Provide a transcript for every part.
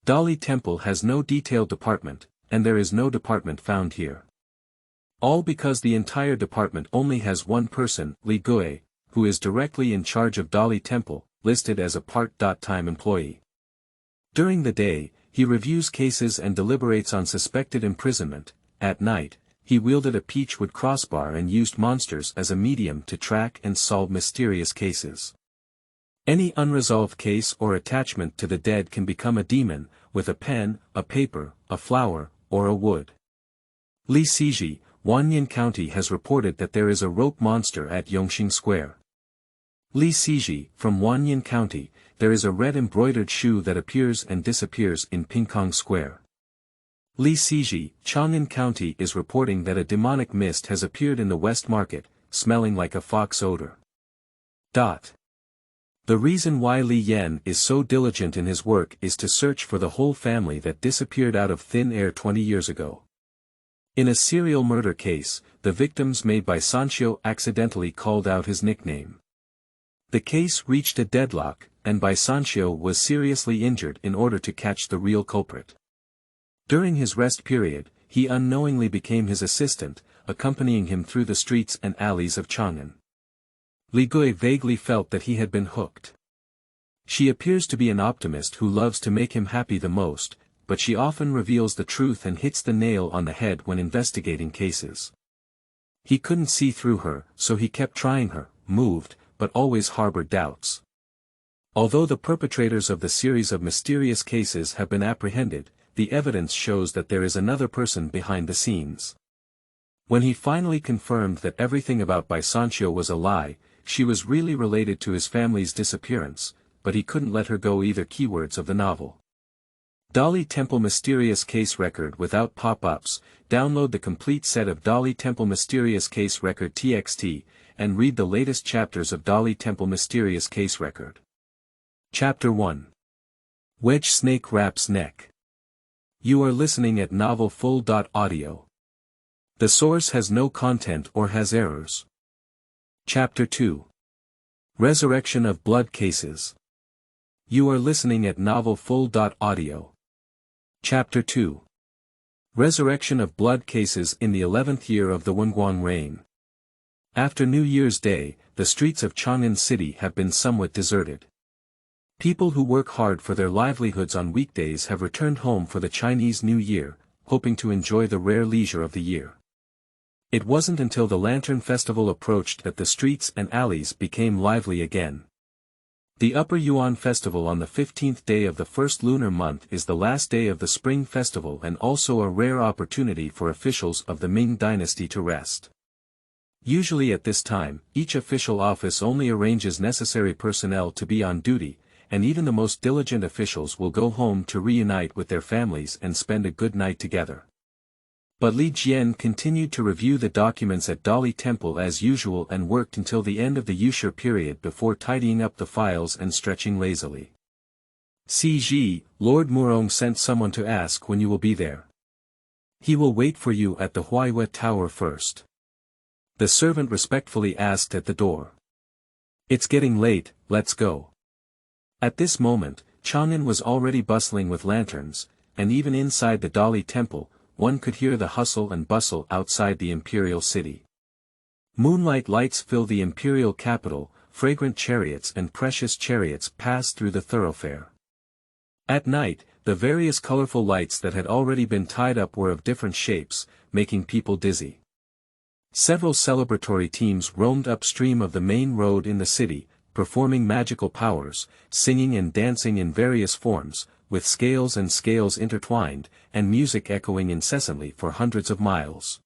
Dali Temple has no detailed department, and there is no department found here. All because the entire department only has one person, Li Gui, who is directly in charge of Dali Temple, listed as a part-time employee. During the day, he reviews cases and deliberates on suspected imprisonment. At night, he wielded a peachwood crossbar and used monsters as a medium to track and solve mysterious cases. Any unresolved case or attachment to the dead can become a demon, with a pen, a paper, a flower, or a wood. Sizhi, Wannian County has reported that there is a rope monster at Yongxing Square. Sizhi, from Wannian County, there is a red embroidered shoe that appears and disappears in Yongxing Square. Sizhi, Chang'an County is reporting that a demonic mist has appeared in the West Market, smelling like a fox odor. The reason why Li Yan is so diligent in his work is to search for the whole family that disappeared out of thin air 20 years ago. In a serial murder case, the victims made by Sancho accidentally called out his nickname. The case reached a deadlock, and Bai Sancho was seriously injured in order to catch the real culprit. During his rest period, he unknowingly became his assistant, accompanying him through the streets and alleys of Chang'an. Li Gui vaguely felt that he had been hooked. She appears to be an optimist who loves to make him happy the most, but she often reveals the truth and hits the nail on the head when investigating cases. He couldn't see through her, so he kept trying her, moved, but always harbored doubts. Although the perpetrators of the series of mysterious cases have been apprehended, the evidence shows that there is another person behind the scenes. When he finally confirmed that everything about Bai Sancho was a lie, she was really related to his family's disappearance, but he couldn't let her go either. Keywords of the novel. Dali Temple Mysterious Case Record without pop-ups. Download the complete set of Dali Temple Mysterious Case Record TXT, and read the latest chapters of Dali Temple Mysterious Case Record. Chapter 1. Wedge Snake Wraps Neck. You are listening at Novel Full.audio. The source has no content or has errors. Chapter 2. Resurrection of Blood Cases. You are listening at Novel Full.audio. Chapter 2. Resurrection of Blood Cases in the 11th year of the Wenguang reign. After New Year's Day, the streets of Chang'an City have been somewhat deserted. People who work hard for their livelihoods on weekdays have returned home for the Chinese New Year, hoping to enjoy the rare leisure of the year. It wasn't until the Lantern Festival approached that the streets and alleys became lively again. The Upper Yuan Festival on the 15th day of the first lunar month is the last day of the Spring Festival and also a rare opportunity for officials of the Ming dynasty to rest. Usually at this time, each official office only arranges necessary personnel to be on duty, and even the most diligent officials will go home to reunite with their families and spend a good night together. But Li Jian continued to review the documents at Dali Temple as usual and worked until the end of the Yushur period before tidying up the files and stretching lazily. Sizhi, Lord Murong sent someone to ask when you will be there. He will wait for you at the Huaihua Tower first. The servant respectfully asked at the door. It's getting late, let's go. At this moment, Chang'an was already bustling with lanterns, and even inside the Dali Temple, one could hear the hustle and bustle outside the imperial city. Moonlight lights fill the imperial capital, fragrant chariots and precious chariots pass through the thoroughfare. At night, the various colorful lights that had already been tied up were of different shapes, making people dizzy. Several celebratory teams roamed upstream of the main road in the city, performing magical powers, singing and dancing in various forms, with scales and scales intertwined, and music echoing incessantly for hundreds of miles.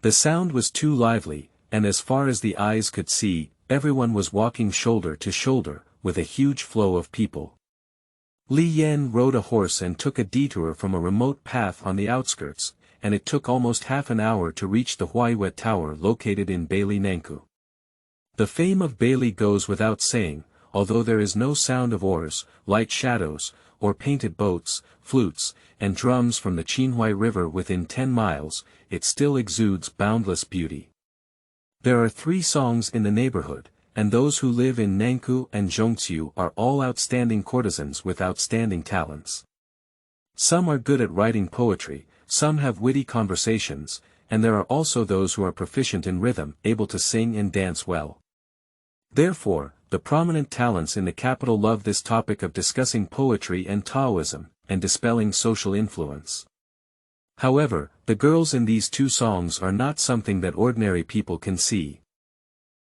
The sound was too lively, and as far as the eyes could see, everyone was walking shoulder to shoulder, with a huge flow of people. Li Yan rode a horse and took a detour from a remote path on the outskirts, and it took almost half an hour to reach the Huaihua Tower located in Bailey Nankou. The fame of Bailey goes without saying, although there is no sound of oars, light shadows, or painted boats, flutes, and drums from the Qinhuai River within 10 miles, it still exudes boundless beauty. There are 3 songs in the neighborhood, and those who live in Nankou and Zhongqiu are all outstanding courtesans with outstanding talents. Some are good at writing poetry, some have witty conversations, and there are also those who are proficient in rhythm, able to sing and dance well. Therefore, the prominent talents in the capital love this topic of discussing poetry and Taoism, and dispelling social influence. However, the girls in these two songs are not something that ordinary people can see.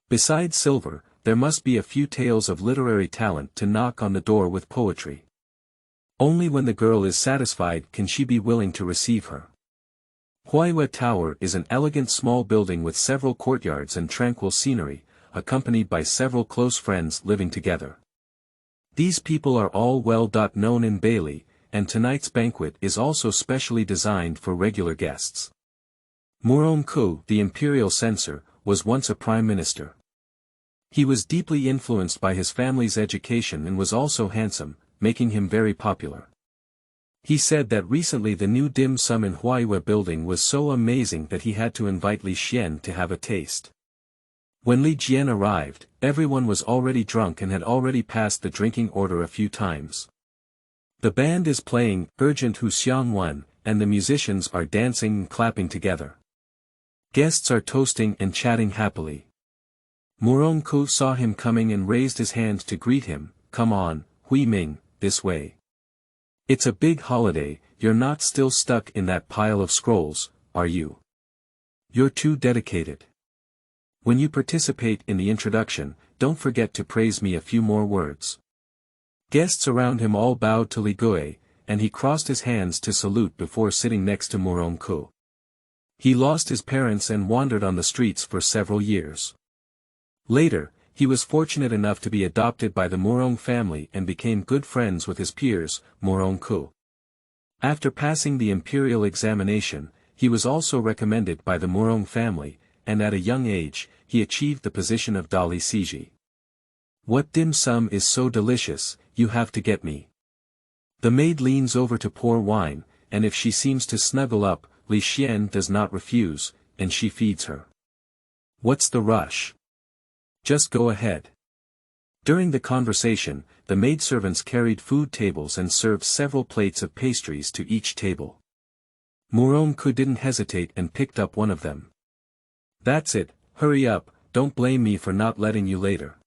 Besides silver, there must be a few tales of literary talent to knock on the door with poetry. Only when the girl is satisfied can she be willing to receive her. Huaihua Tower is an elegant small building with several courtyards and tranquil scenery, accompanied by several close friends living together. These people are all well known in Bali, and tonight's banquet is also specially designed for regular guests. Murongku, the imperial censor, was once a prime minister. He was deeply influenced by his family's education and was also handsome, making him very popular. He said that recently the new dim sum in Huaihua building was so amazing that he had to invite Li Xian to have a taste. When Li Jian arrived, everyone was already drunk and had already passed the drinking order a few times. The band is playing Urgent Hu Xiang Wan, and the musicians are dancing and clapping together. Guests are toasting and chatting happily. Murongku saw him coming and raised his hand to greet him. "Come on, Hui Ming, this way. It's a big holiday, you're not still stuck in that pile of scrolls, are you? You're too dedicated. When you participate in the introduction, don't forget to praise me a few more words." Guests around him all bowed to Li Gui, and he crossed his hands to salute before sitting next to Murongku. He lost his parents and wandered on the streets for several years. Later, he was fortunate enough to be adopted by the Murong family and became good friends with his peers, Murongku. After passing the imperial examination, he was also recommended by the Murong family, and at a young age, he achieved the position of Dali Sizhi. "What dim sum is so delicious, you have to get me." The maid leans over to pour wine, and if she seems to snuggle up, Li Xian does not refuse, and she feeds her. "What's the rush? Just go ahead." During the conversation, the maidservants carried food tables and served several plates of pastries to each table. Murongku didn't hesitate and picked up one of them. "That's it, hurry up, don't blame me for not letting you later."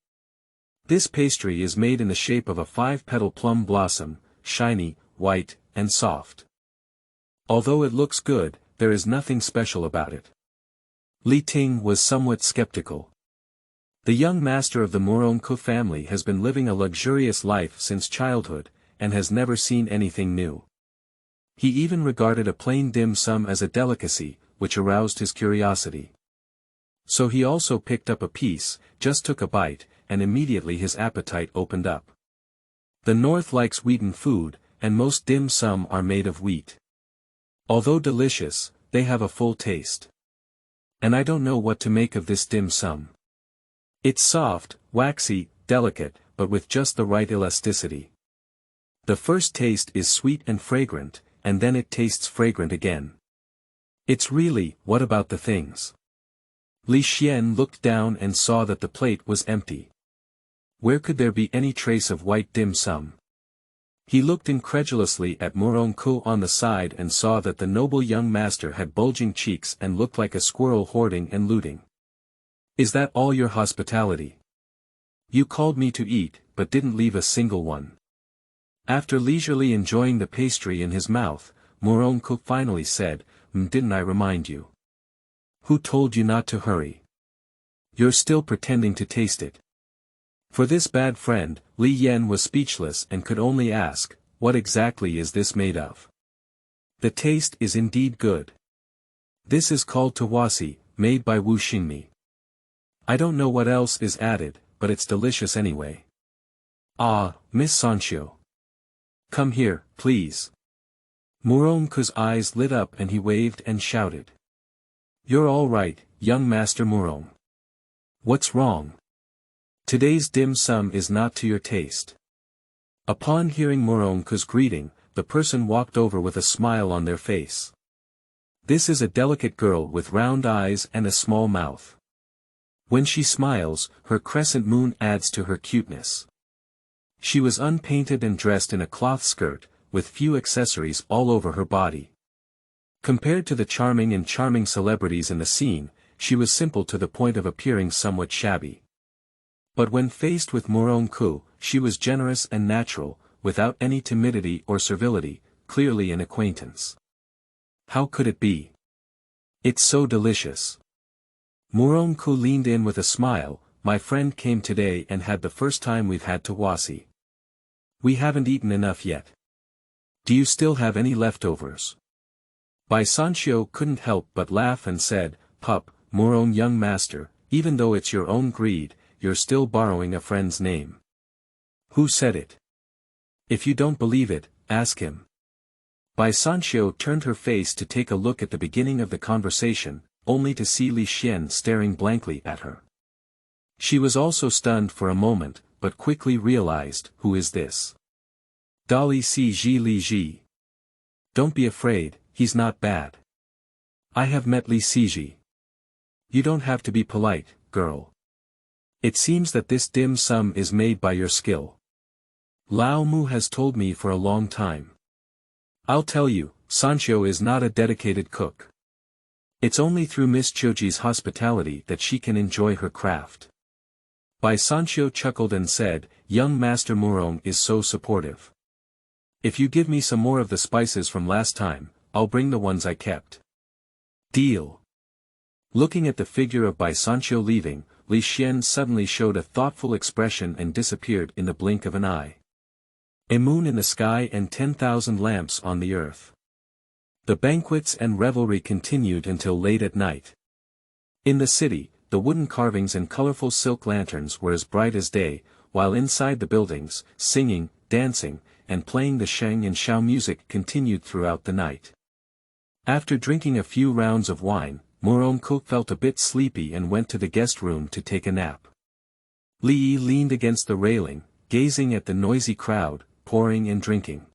This pastry is made in the shape of a 5-petal plum blossom, shiny, white, and soft. Although it looks good, there is nothing special about it. Li Ting was somewhat skeptical. The young master of the Murongku family has been living a luxurious life since childhood, and has never seen anything new. He even regarded a plain dim sum as a delicacy, which aroused his curiosity. So he also picked up a piece, just took a bite, and immediately his appetite opened up. The North likes wheaten food, and most dim sum are made of wheat. Although delicious, they have a full taste. And I don't know what to make of this dim sum. It's soft, waxy, delicate, but with just the right elasticity. The first taste is sweet and fragrant, and then it tastes fragrant again. It's really, what about the things? Li Xian looked down and saw that the plate was empty. Where could there be any trace of white dim sum? He looked incredulously at Murongku on the side and saw that the noble young master had bulging cheeks and looked like a squirrel hoarding and looting. "Is that all your hospitality? You called me to eat, but didn't leave a single one." After leisurely enjoying the pastry in his mouth, Murongku finally said, "Didn't I remind you? Who told you not to hurry? You're still pretending to taste it." For this bad friend, Li Yan was speechless and could only ask, "What exactly is this made of?" "The taste is indeed good. This is called tawasi, made by Wu Xingmi. I don't know what else is added, but it's delicious anyway." "Ah, Miss Sancho. Come here, please." Murongku's eyes lit up and he waved and shouted. "You're all right, young Master Murong. What's wrong? Today's dim sum is not to your taste." Upon hearing Murongku's greeting, the person walked over with a smile on their face. This is a delicate girl with round eyes and a small mouth. When she smiles, her crescent moon adds to her cuteness. She was unpainted and dressed in a cloth skirt, with few accessories all over her body. Compared to the charming celebrities in the scene, she was simple to the point of appearing somewhat shabby. But when faced with Muronku, she was generous and natural, without any timidity or servility, clearly an acquaintance. How could it be? It's so delicious. Muronku leaned in with a smile. My friend came today and had the first time we've had tawasi. We haven't eaten enough yet. Do you still have any leftovers? Sanshio couldn't help but laugh and said, Pup, Muron young master, even though it's your own greed, you're still borrowing a friend's name. Who said it? If you don't believe it, ask him. Sanshio turned her face to take a look at the beginning of the conversation, only to see Li Xian staring blankly at her. She was also stunned for a moment, but quickly realized, who is this? Dali Sizhi Li Ji. Don't be afraid, he's not bad. I have met Li Sizhi. You don't have to be polite, girl. It seems that this dim sum is made by your skill. Lao Mu has told me for a long time. I'll tell you, Sanshio is not a dedicated cook. It's only through Miss Choji's hospitality that she can enjoy her craft. Sanshio chuckled and said, young Master Muron is so supportive. If you give me some more of the spices from last time, I'll bring the ones I kept. Deal. Looking at the figure of Sanshio leaving, Li Xian suddenly showed a thoughtful expression and disappeared in the blink of an eye. A moon in the sky and 10,000 lamps on the earth. The banquets and revelry continued until late at night. In the city, the wooden carvings and colorful silk lanterns were as bright as day, while inside the buildings, singing, dancing, and playing the sheng and xiao music continued throughout the night. After drinking a few rounds of wine, Muronku felt a bit sleepy and went to the guest room to take a nap. Li Yi leaned against the railing, gazing at the noisy crowd, pouring and drinking.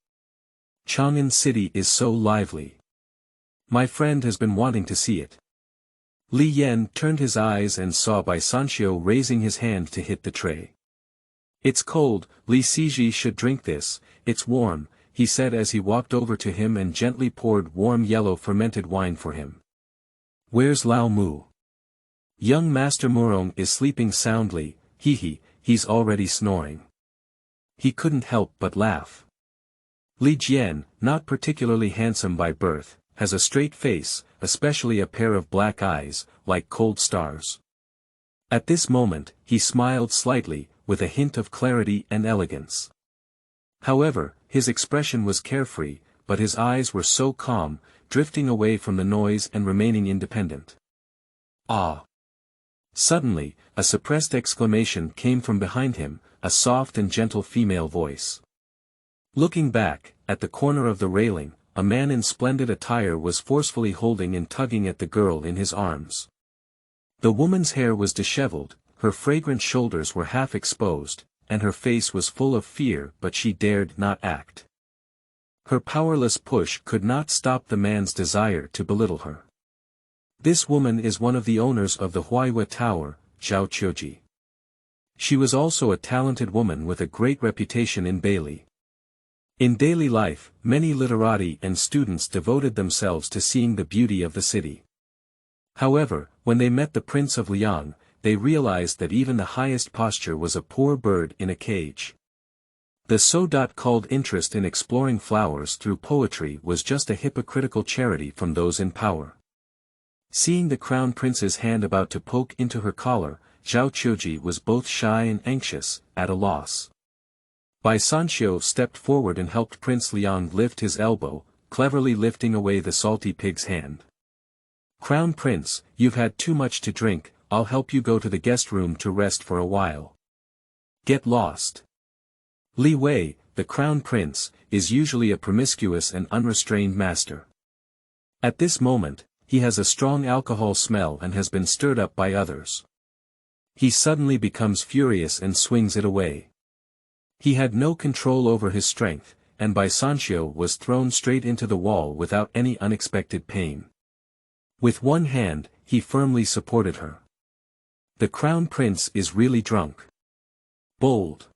Chang'an City is so lively. My friend has been wanting to see it. Li Yan turned his eyes and saw Sanshio raising his hand to hit the tray. It's cold, Li Sizhi should drink this, it's warm, he said as he walked over to him and gently poured warm yellow fermented wine for him. Where's Lao Mu? Young Master Murong is sleeping soundly, he's already snoring. He couldn't help but laugh. Li Jian, not particularly handsome by birth, has a straight face, especially a pair of black eyes, like cold stars. At this moment, he smiled slightly, with a hint of clarity and elegance. However, his expression was carefree, but his eyes were so calm, drifting away from the noise and remaining independent. Ah! Suddenly, a suppressed exclamation came from behind him, a soft and gentle female voice. Looking back, at the corner of the railing, a man in splendid attire was forcefully holding and tugging at the girl in his arms. The woman's hair was disheveled, her fragrant shoulders were half exposed, and her face was full of fear, but she dared not act. Her powerless push could not stop the man's desire to belittle her. This woman is one of the owners of the Huaihua Tower, Zhao Qiuji. She was also a talented woman with a great reputation in Bali. In daily life, many literati and students devoted themselves to seeing the beauty of the city. However, when they met the Prince of Liang, they realized that even the highest posture was a poor bird in a cage. The so-called interest in exploring flowers through poetry was just a hypocritical charity from those in power. Seeing the crown prince's hand about to poke into her collar, Zhao Qiuji was both shy and anxious, at a loss. Sanshio stepped forward and helped Prince Liang lift his elbow, cleverly lifting away the salty pig's hand. Crown Prince, you've had too much to drink, I'll help you go to the guest room to rest for a while. Get lost. Li Wei, the Crown Prince, is usually a promiscuous and unrestrained master. At this moment, he has a strong alcohol smell and has been stirred up by others. He suddenly becomes furious and swings it away. He had no control over his strength, and Sanshio was thrown straight into the wall without any unexpected pain. With one hand, he firmly supported her. The Crown Prince is really drunk. Bold.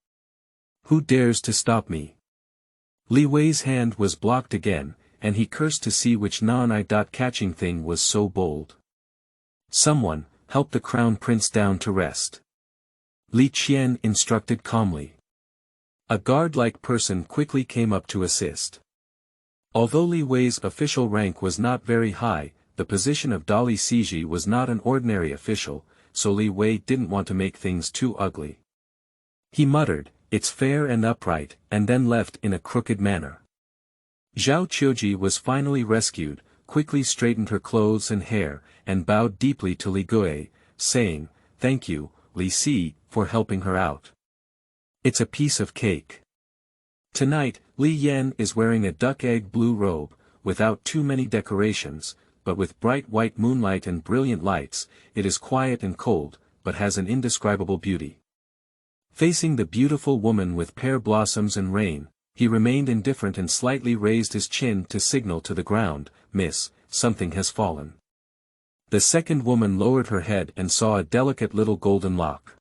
Who dares to stop me? Li Wei's hand was blocked again, and he cursed to see which non-eye-catching thing was so bold. Someone, help the crown prince down to rest. Li Qian instructed calmly. A guard-like person quickly came up to assist. Although Li Wei's official rank was not very high, the position of Dali Sizhi was not an ordinary official, so Li Wei didn't want to make things too ugly. He muttered, "It's fair and upright," and then left in a crooked manner. Zhao Qiuji was finally rescued, quickly straightened her clothes and hair, and bowed deeply to Li Gui, saying, "Thank you, Li Si, for helping her out. It's a piece of cake." Tonight, Li Yan is wearing a duck-egg blue robe, without too many decorations, but with bright white moonlight and brilliant lights. It is quiet and cold, but has an indescribable beauty. Facing the beautiful woman with pear blossoms and rain, he remained indifferent and slightly raised his chin to signal to the ground, "Miss, something has fallen." The second woman lowered her head and saw a delicate little golden lock.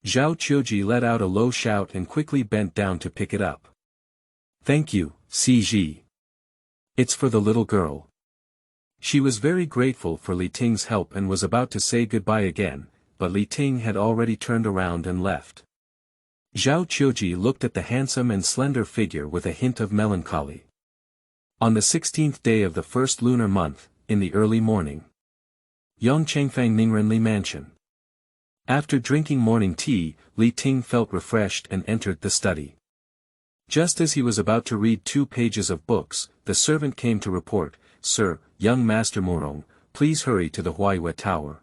Zhao Qiuji let out a low shout and quickly bent down to pick it up. "Thank you, Sizhi. It's for the little girl." She was very grateful for Li Ting's help and was about to say goodbye again, but Li Ting had already turned around and left. Zhao Qiuji looked at the handsome and slender figure with a hint of melancholy. On the 16th day of the first lunar month, in the early morning. Yongchengfang Ningrenli Mansion. After drinking morning tea, Li Ting felt refreshed and entered the study. Just as he was about to read 2 pages of books, the servant came to report, "Sir, young Master Murong, please hurry to the Huaiyue Tower."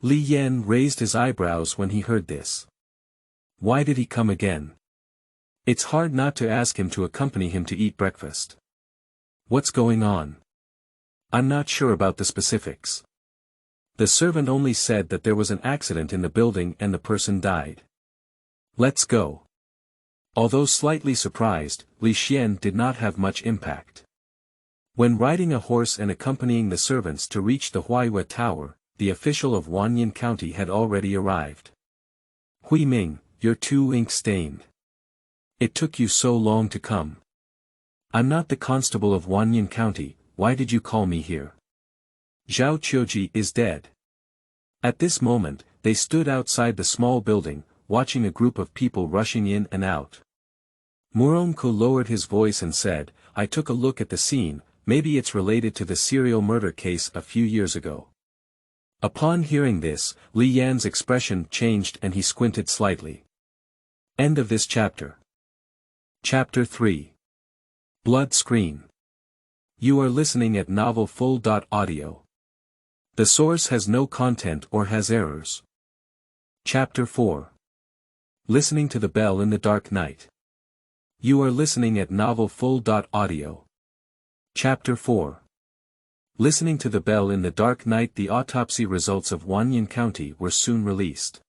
Li Yan raised his eyebrows when he heard this. Why did he come again? It's hard not to ask him to accompany him to eat breakfast. What's going on? I'm not sure about the specifics. The servant only said that there was an accident in the building and the person died. Let's go. Although slightly surprised, Li Xian did not have much impact. When riding a horse and accompanying the servants to reach the Huaiyue Tower, the official of Wannian County had already arrived. "Hui Ming, you're too ink-stained. It took you so long to come." "I'm not the constable of Wannian County, why did you call me here?" "Zhao Qiuji is dead." At this moment, they stood outside the small building, watching a group of people rushing in and out. Murongko lowered his voice and said, "I took a look at the scene, maybe it's related to the serial murder case a few years ago." Upon hearing this, Li Yan's expression changed and he squinted slightly. End of this chapter. Chapter 3. Blood Screen. You are listening at novelfull.audio. The source has no content or has errors. Chapter 4. Listening to the Bell in the Dark Night. You are listening at novelfull.audio. Chapter 4. Listening to the Bell in the Dark Night. The autopsy results of Wannian County were soon released.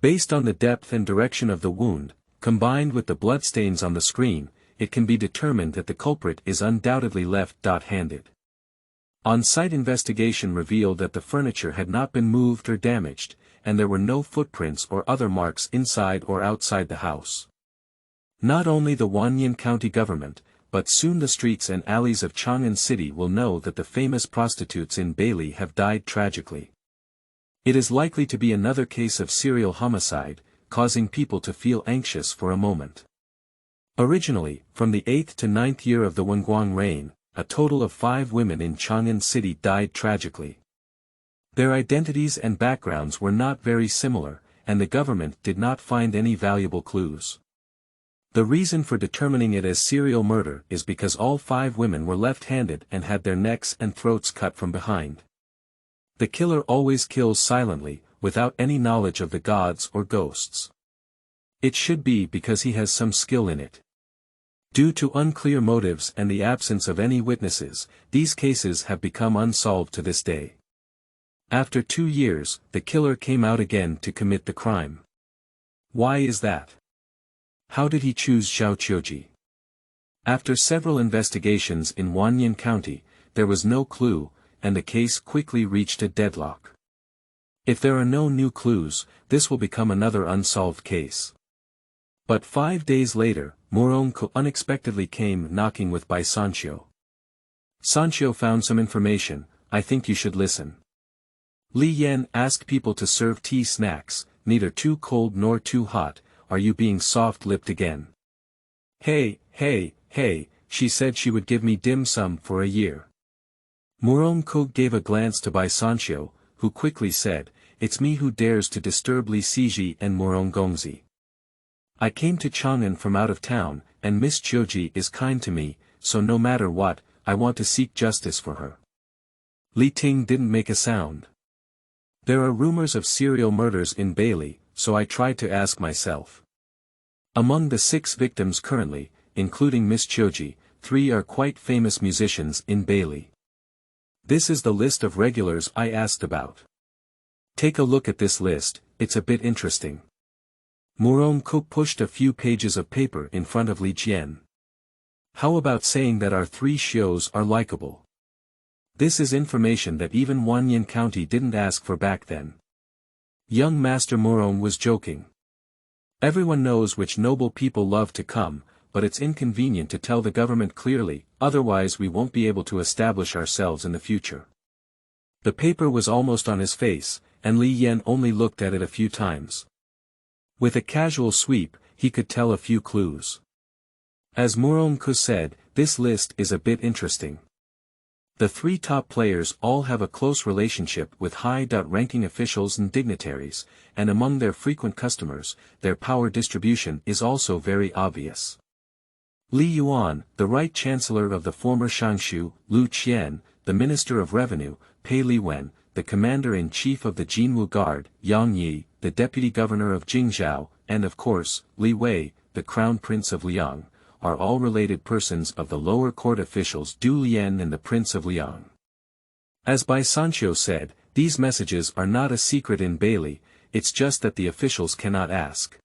Based on the depth and direction of the wound, combined with the bloodstains on the screen, it can be determined that the culprit is undoubtedly left-handed. On-site investigation revealed that the furniture had not been moved or damaged, and there were no footprints or other marks inside or outside the house. Not only the Wannian County government, but soon the streets and alleys of Chang'an City will know that the famous prostitutes in Bailey have died tragically. It is likely to be another case of serial homicide, causing people to feel anxious for a moment. Originally, from the 8th to 9th year of the Wenguang reign, a total of 5 women in Chang'an City died tragically. Their identities and backgrounds were not very similar, and the government did not find any valuable clues. The reason for determining it as serial murder is because all 5 women were left-handed and had their necks and throats cut from behind. The killer always kills silently, without any knowledge of the gods or ghosts. It should be because he has some skill in it. Due to unclear motives and the absence of any witnesses, these cases have become unsolved to this day. After 2 years, the killer came out again to commit the crime. Why is that? How did he choose Zhao Qiuji? After several investigations in Wannian County, there was no clue, and the case quickly reached a deadlock. If there are no new clues, this will become another unsolved case. But 5 days later, Moronko unexpectedly came knocking with by Sancho. Sancho found some information, I think you should listen. Li Yan asked people to serve tea snacks, neither too cold nor too hot, are you being soft-lipped again? Hey, she said she would give me dim sum for a year. Moronko gave a glance to Bai Sancho, who quickly said, it's me who dares to disturb Li Sizhi and Morongongzi. I came to Chang'an from out of town, and Miss Chioji is kind to me, so no matter what, I want to seek justice for her. Li Ting didn't make a sound. There are rumors of serial murders in Bali, so I tried to ask myself. Among the 6 victims currently, including Miss Chioji, 3 are quite famous musicians in Bali. This is the list of regulars I asked about. Take a look at this list, it's a bit interesting. Moronko pushed a few pages of paper in front of Li Jian. How about saying that our 3 shows are likable? This is information that even Wannian County didn't ask for back then. Young Master Morong was joking. Everyone knows which noble people love to come, but it's inconvenient to tell the government clearly, otherwise we won't be able to establish ourselves in the future. The paper was almost on his face, and Li Yan only looked at it a few times. With a casual sweep, he could tell a few clues. As Moronko said, this list is a bit interesting. The 3 top players all have a close relationship with high-ranking officials and dignitaries, and among their frequent customers, their power distribution is also very obvious. Li Yuan, the Right Chancellor of the former Shangshu, Lu Qian, the Minister of Revenue, Pei Liwen, the Commander-in-Chief of the Jinwu Guard, Yang Yi, the Deputy Governor of Jingzhou, and of course, Li Wei, the Crown Prince of Liang, are all related persons of the lower court officials Du Lian and the Prince of Liang. As Bai Sancho said, these messages are not a secret in Bali, it's just that the officials cannot ask.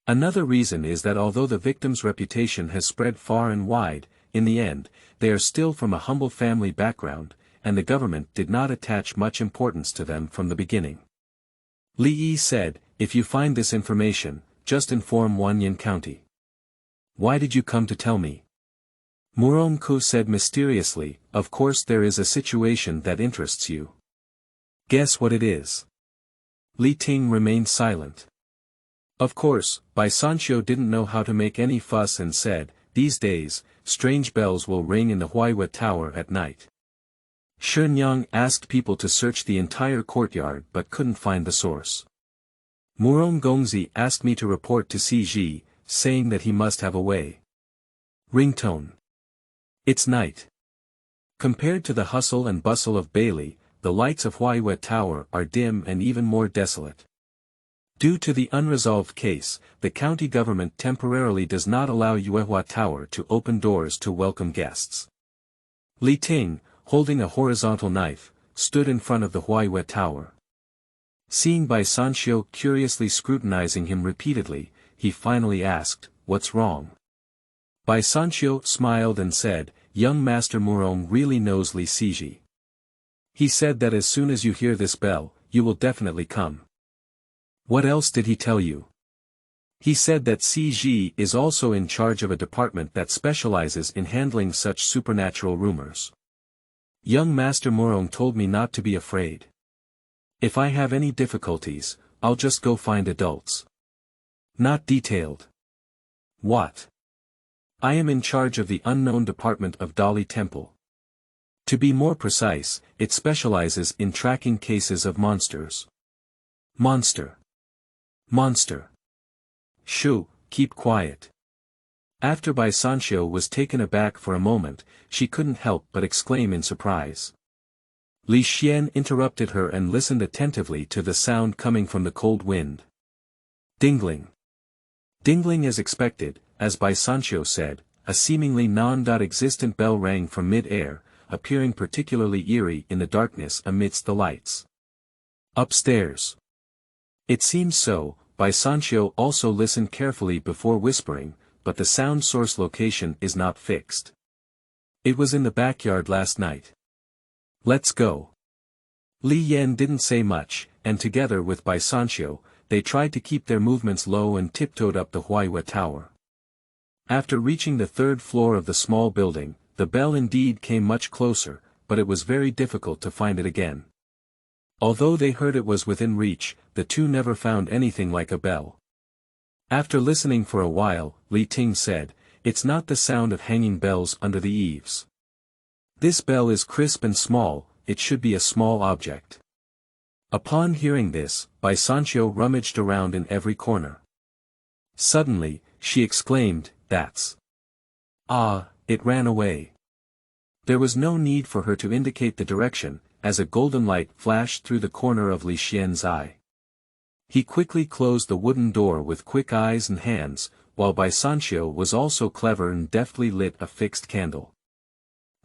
Another reason is that although the victim's reputation has spread far and wide, in the end, they are still from a humble family background, and the government did not attach much importance to them from the beginning. Li Yi said, if you find this information, just inform Wannian County. Why did you come to tell me? Moronko said mysteriously, of course there is a situation that interests you. Guess what it is? Li Ting remained silent. Of course, Bai Sancho didn't know how to make any fuss and said, these days, strange bells will ring in the Huaiwa Tower at night. Shenyang asked people to search the entire courtyard but couldn't find the source. Morongongzi asked me to report to Sizhi, saying that he must have a way. Ringtone. It's night. Compared to the hustle and bustle of Bali, the lights of Huaiwa Tower are dim and even more desolate. Due to the unresolved case, the county government temporarily does not allow Huaiwa Tower to open doors to welcome guests. Li Ting, holding a horizontal knife, stood in front of the Huaiwa Tower. Seeing Bai Sancho curiously scrutinizing him repeatedly, he finally asked, what's wrong? Bai Sancho smiled and said, young Master Morong really knows Li Sizhi. He said that as soon as you hear this bell, you will definitely come. What else did he tell you? He said that Sizhi is also in charge of a department that specializes in handling such supernatural rumors. Young Master Morong told me not to be afraid. If I have any difficulties, I'll just go find adults. Not detailed. What? I am in charge of the unknown department of Dali Temple. To be more precise, it specializes in tracking cases of monsters. Monster. Shoo, keep quiet. After Bai Sancho was taken aback for a moment, she couldn't help but exclaim in surprise. Li Xian interrupted her and listened attentively to the sound coming from the cold wind. Dingling. Dingling as expected, as Bai Sancho said, a seemingly non-existent bell rang from mid-air, appearing particularly eerie in the darkness amidst the lights. Upstairs. It seems so, Bai Sancho also listened carefully before whispering, but the sound source location is not fixed. It was in the backyard last night. Let's go. Li Yan didn't say much, and together with Bai Sancho, they tried to keep their movements low and tiptoed up the Huaiwa Tower. After reaching the third floor of the small building, the bell indeed came much closer, but it was very difficult to find it again. Although they heard it was within reach, the two never found anything like a bell. After listening for a while, Li Ting said, "It's not the sound of hanging bells under the eaves. This bell is crisp and small, it should be a small object." Upon hearing this, Bai Sanqiu rummaged around in every corner. Suddenly, she exclaimed, "That's... Ah, it ran away." There was no need for her to indicate the direction, as a golden light flashed through the corner of Li Xian's eye. He quickly closed the wooden door with quick eyes and hands, while Bai Sanqiu was also clever and deftly lit a fixed candle.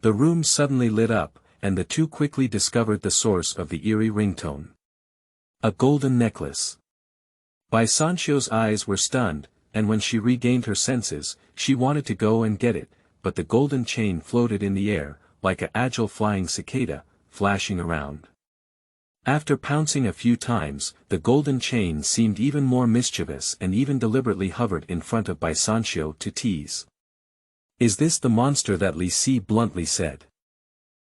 The room suddenly lit up, and the two quickly discovered the source of the eerie ringtone. A golden necklace. Bai Sanqiu's eyes were stunned, and when she regained her senses, she wanted to go and get it, but the golden chain floated in the air, like an agile flying cicada, flashing around. After pouncing a few times, the golden chain seemed even more mischievous and even deliberately hovered in front of Bai Sanqiu to tease. "Is this the monster that Li Si bluntly said?"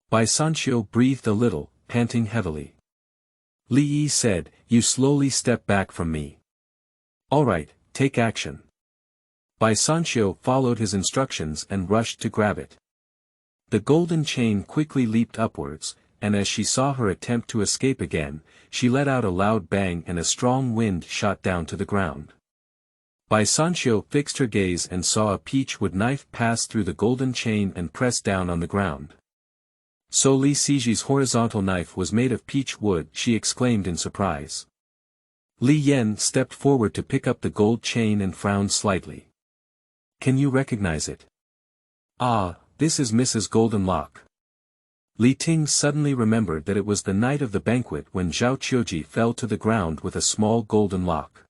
Bai Sanqiu breathed a little, panting heavily. Li Yi said, "You slowly step back from me. All right, take action." Bai Sanqiu followed his instructions and rushed to grab it. The golden chain quickly leaped upwards, and as she saw her attempt to escape again, she let out a loud bang and a strong wind shot down to the ground. Bai Sanqiu fixed her gaze and saw a peach wood knife pass through the golden chain and press down on the ground. "So Li Sizhi's horizontal knife was made of peach wood," she exclaimed in surprise. Li Yan stepped forward to pick up the gold chain and frowned slightly. "Can you recognize it?" "Ah, this is Mrs. Golden Lock." Li Ting suddenly remembered that it was the night of the banquet when Zhao Qiuji fell to the ground with a small golden lock.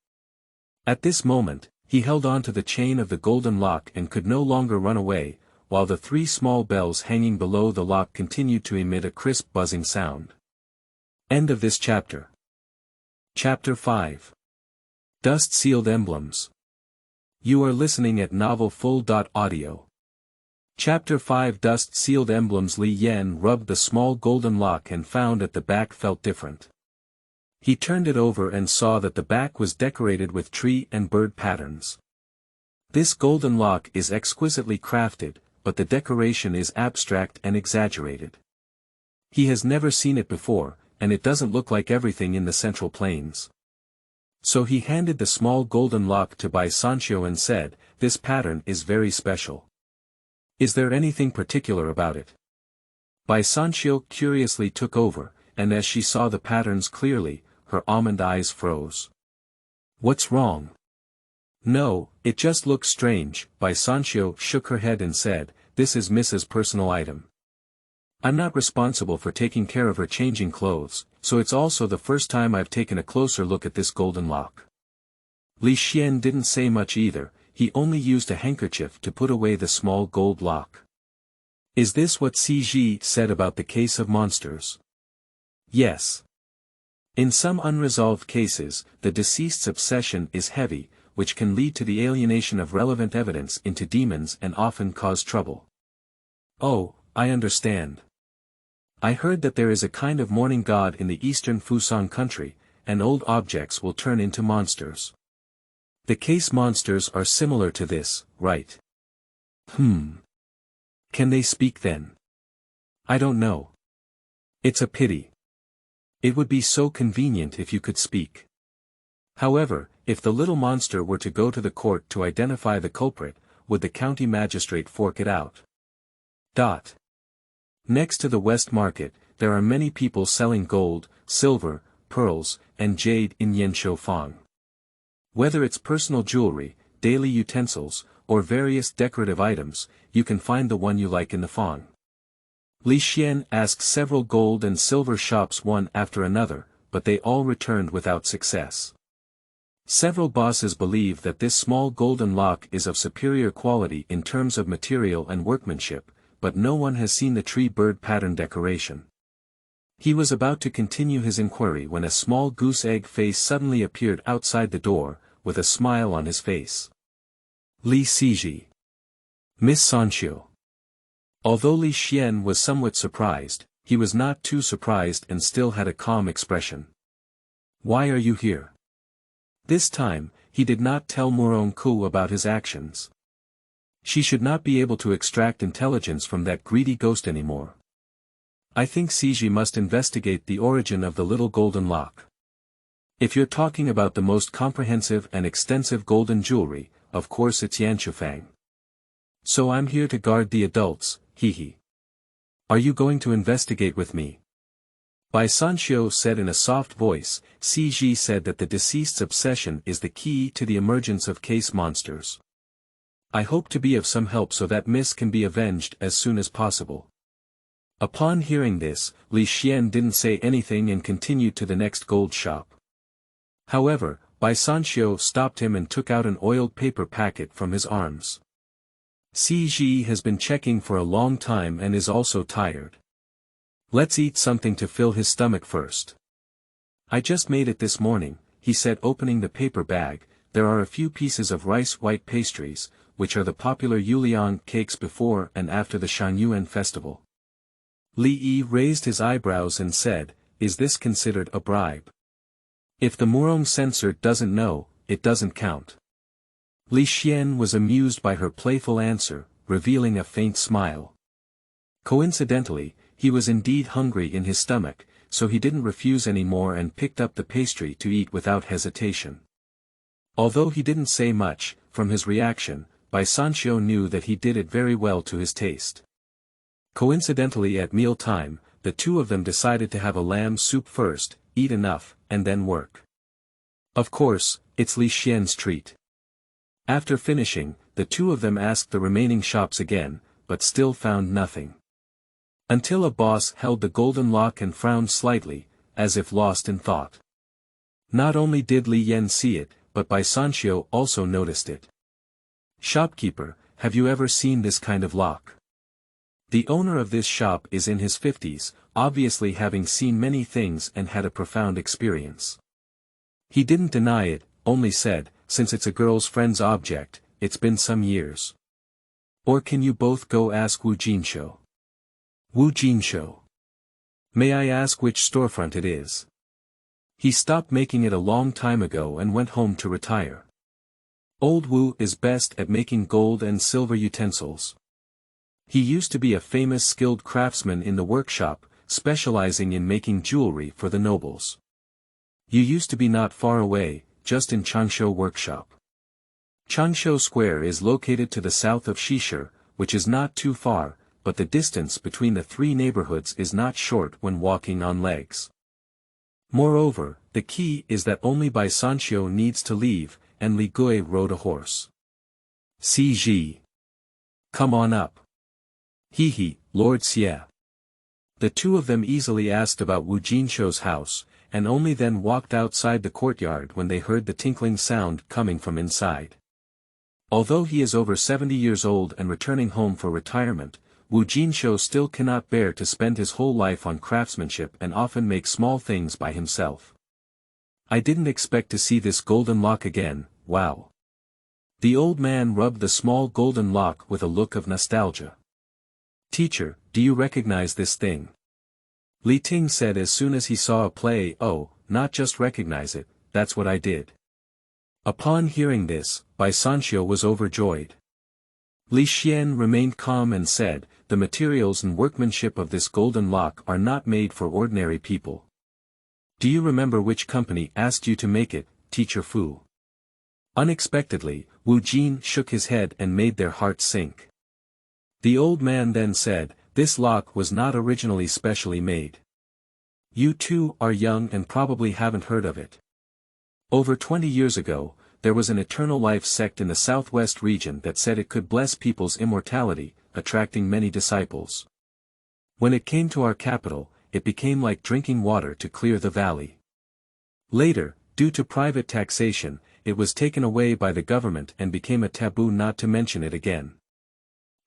At this moment, he held on to the chain of the golden lock and could no longer run away, while the three small bells hanging below the lock continued to emit a crisp buzzing sound. End of this chapter. Chapter 5. Dust-Sealed Emblems. You are listening at novelfull.audio. Chapter 5. Dust-Sealed Emblems. Li Yan rubbed the small golden lock and found that the back felt different. He turned it over and saw that the back was decorated with tree and bird patterns. This golden lock is exquisitely crafted, but the decoration is abstract and exaggerated. He has never seen it before, and it doesn't look like everything in the Central Plains. So he handed the small golden lock to Bai Sanqiu and said, "This pattern is very special. Is there anything particular about it?" Bai Sanqiu curiously took over, and as she saw the patterns clearly, her almond eyes froze. "What's wrong?" "No, it just looks strange." Bai Sanqiu shook her head and said, "This is Mrs. Personal item. I'm not responsible for taking care of her changing clothes, so it's also the first time I've taken a closer look at this golden lock." Li Xian didn't say much either, he only used a handkerchief to put away the small gold lock. "Is this what Sizhi said about the case of monsters?" "Yes. In some unresolved cases, the deceased's obsession is heavy, which can lead to the alienation of relevant evidence into demons and often cause trouble." "Oh, I understand. I heard that there is a kind of mourning god in the eastern Fusang country, and old objects will turn into monsters. The case monsters are similar to this, right?" Can they speak then?" "I don't know. It's a pity. It would be so convenient if you could speak. However, if the little monster were to go to the court to identify the culprit, would the county magistrate fork it out?" Next to the West Market, there are many people selling gold, silver, pearls, and jade in Yanqiu Fang. Whether it's personal jewelry, daily utensils, or various decorative items, you can find the one you like in the Fang. Li Xian asked several gold and silver shops one after another, but they all returned without success. Several bosses believe that this small golden lock is of superior quality in terms of material and workmanship, but no one has seen the tree bird pattern decoration. He was about to continue his inquiry when a small goose egg face suddenly appeared outside the door, with a smile on his face. "Li Sizhi. Miss Sanxiu. Although Li Xian was somewhat surprised, he was not too surprised and still had a calm expression. Why are you here? This time, he did not tell Murong Ku about his actions. She should not be able to extract intelligence from that greedy ghost anymore. I think Sizhi must investigate the origin of the little golden lock. If you're talking about the most comprehensive and extensive golden jewelry, of course it's Yanshufang. So I'm here to guard the adults, hee. Are you going to investigate with me? Bai Sanxiu said in a soft voice. Sizhi said that the deceased's obsession is the key to the emergence of case monsters. I hope to be of some help so that Miss can be avenged as soon as possible. Upon hearing this, Li Xian didn't say anything and continued to the next gold shop. However, Bai Sanxiu stopped him and took out an oiled paper packet from his arms. Sizhi has been checking for a long time and is also tired. Let's eat something to fill his stomach first. I just made it this morning, he said, opening the paper bag. There are a few pieces of rice white pastries, which are the popular Yuliang cakes before and after the Shangyuan festival. Li Yi raised his eyebrows and said, is this considered a bribe? If the Murong censor doesn't know, it doesn't count. Li Xian was amused by her playful answer, revealing a faint smile. Coincidentally, he was indeed hungry in his stomach, so he didn't refuse any more and picked up the pastry to eat without hesitation. Although he didn't say much, from his reaction, Bai Sanxiu knew that he did it very well to his taste. Coincidentally at meal time, the two of them decided to have a lamb soup first, eat enough, and then work. Of course, it's Li Xian's treat. After finishing, the two of them asked the remaining shops again, but still found nothing. Until a boss held the golden lock and frowned slightly, as if lost in thought. Not only did Li Yan see it, but Bai Sanxiu also noticed it. Shopkeeper, have you ever seen this kind of lock? The owner of this shop is in his 50s, obviously having seen many things and had a profound experience. He didn't deny it, only said, since it's a girl's friend's object, it's been some years. Or can you both go ask Wu Jinsho? Wu Jinsho. May I ask which storefront it is? He stopped making it a long time ago and went home to retire. Old Wu is best at making gold and silver utensils. He used to be a famous skilled craftsman in the workshop, specializing in making jewelry for the nobles. You used to be not far away, just in Changshu workshop. Yongxing Square is located to the south of Shishir, which is not too far, but the distance between the three neighborhoods is not short when walking on legs. Moreover, the key is that only Bai Sanxiu needs to leave, and Li Gui rode a horse. Sizhi. Come on up. Hee, Lord Xie. The two of them easily asked about Wu Jinsho's house, and only then walked outside the courtyard when they heard the tinkling sound coming from inside. Although he is over 70 years old and returning home for retirement, Wu Jinsho still cannot bear to spend his whole life on craftsmanship and often make small things by himself. I didn't expect to see this golden lock again, wow. The old man rubbed the small golden lock with a look of nostalgia. Teacher, do you recognize this thing? Li Ting said as soon as he saw a play. Oh, not just recognize it, that's what I did. Upon hearing this, Bai Sanxiu was overjoyed. Li Xian remained calm and said, the materials and workmanship of this golden lock are not made for ordinary people. Do you remember which company asked you to make it, Teacher Fu? Unexpectedly, Wu Jin shook his head and made their hearts sink. The old man then said, this lock was not originally specially made. You two are young and probably haven't heard of it. Over 20 years ago, there was an eternal life sect in the southwest region that said it could bless people's immortality, attracting many disciples. When it came to our capital, it became like drinking water to clear the valley. Later, due to private taxation, it was taken away by the government and became a taboo not to mention it again.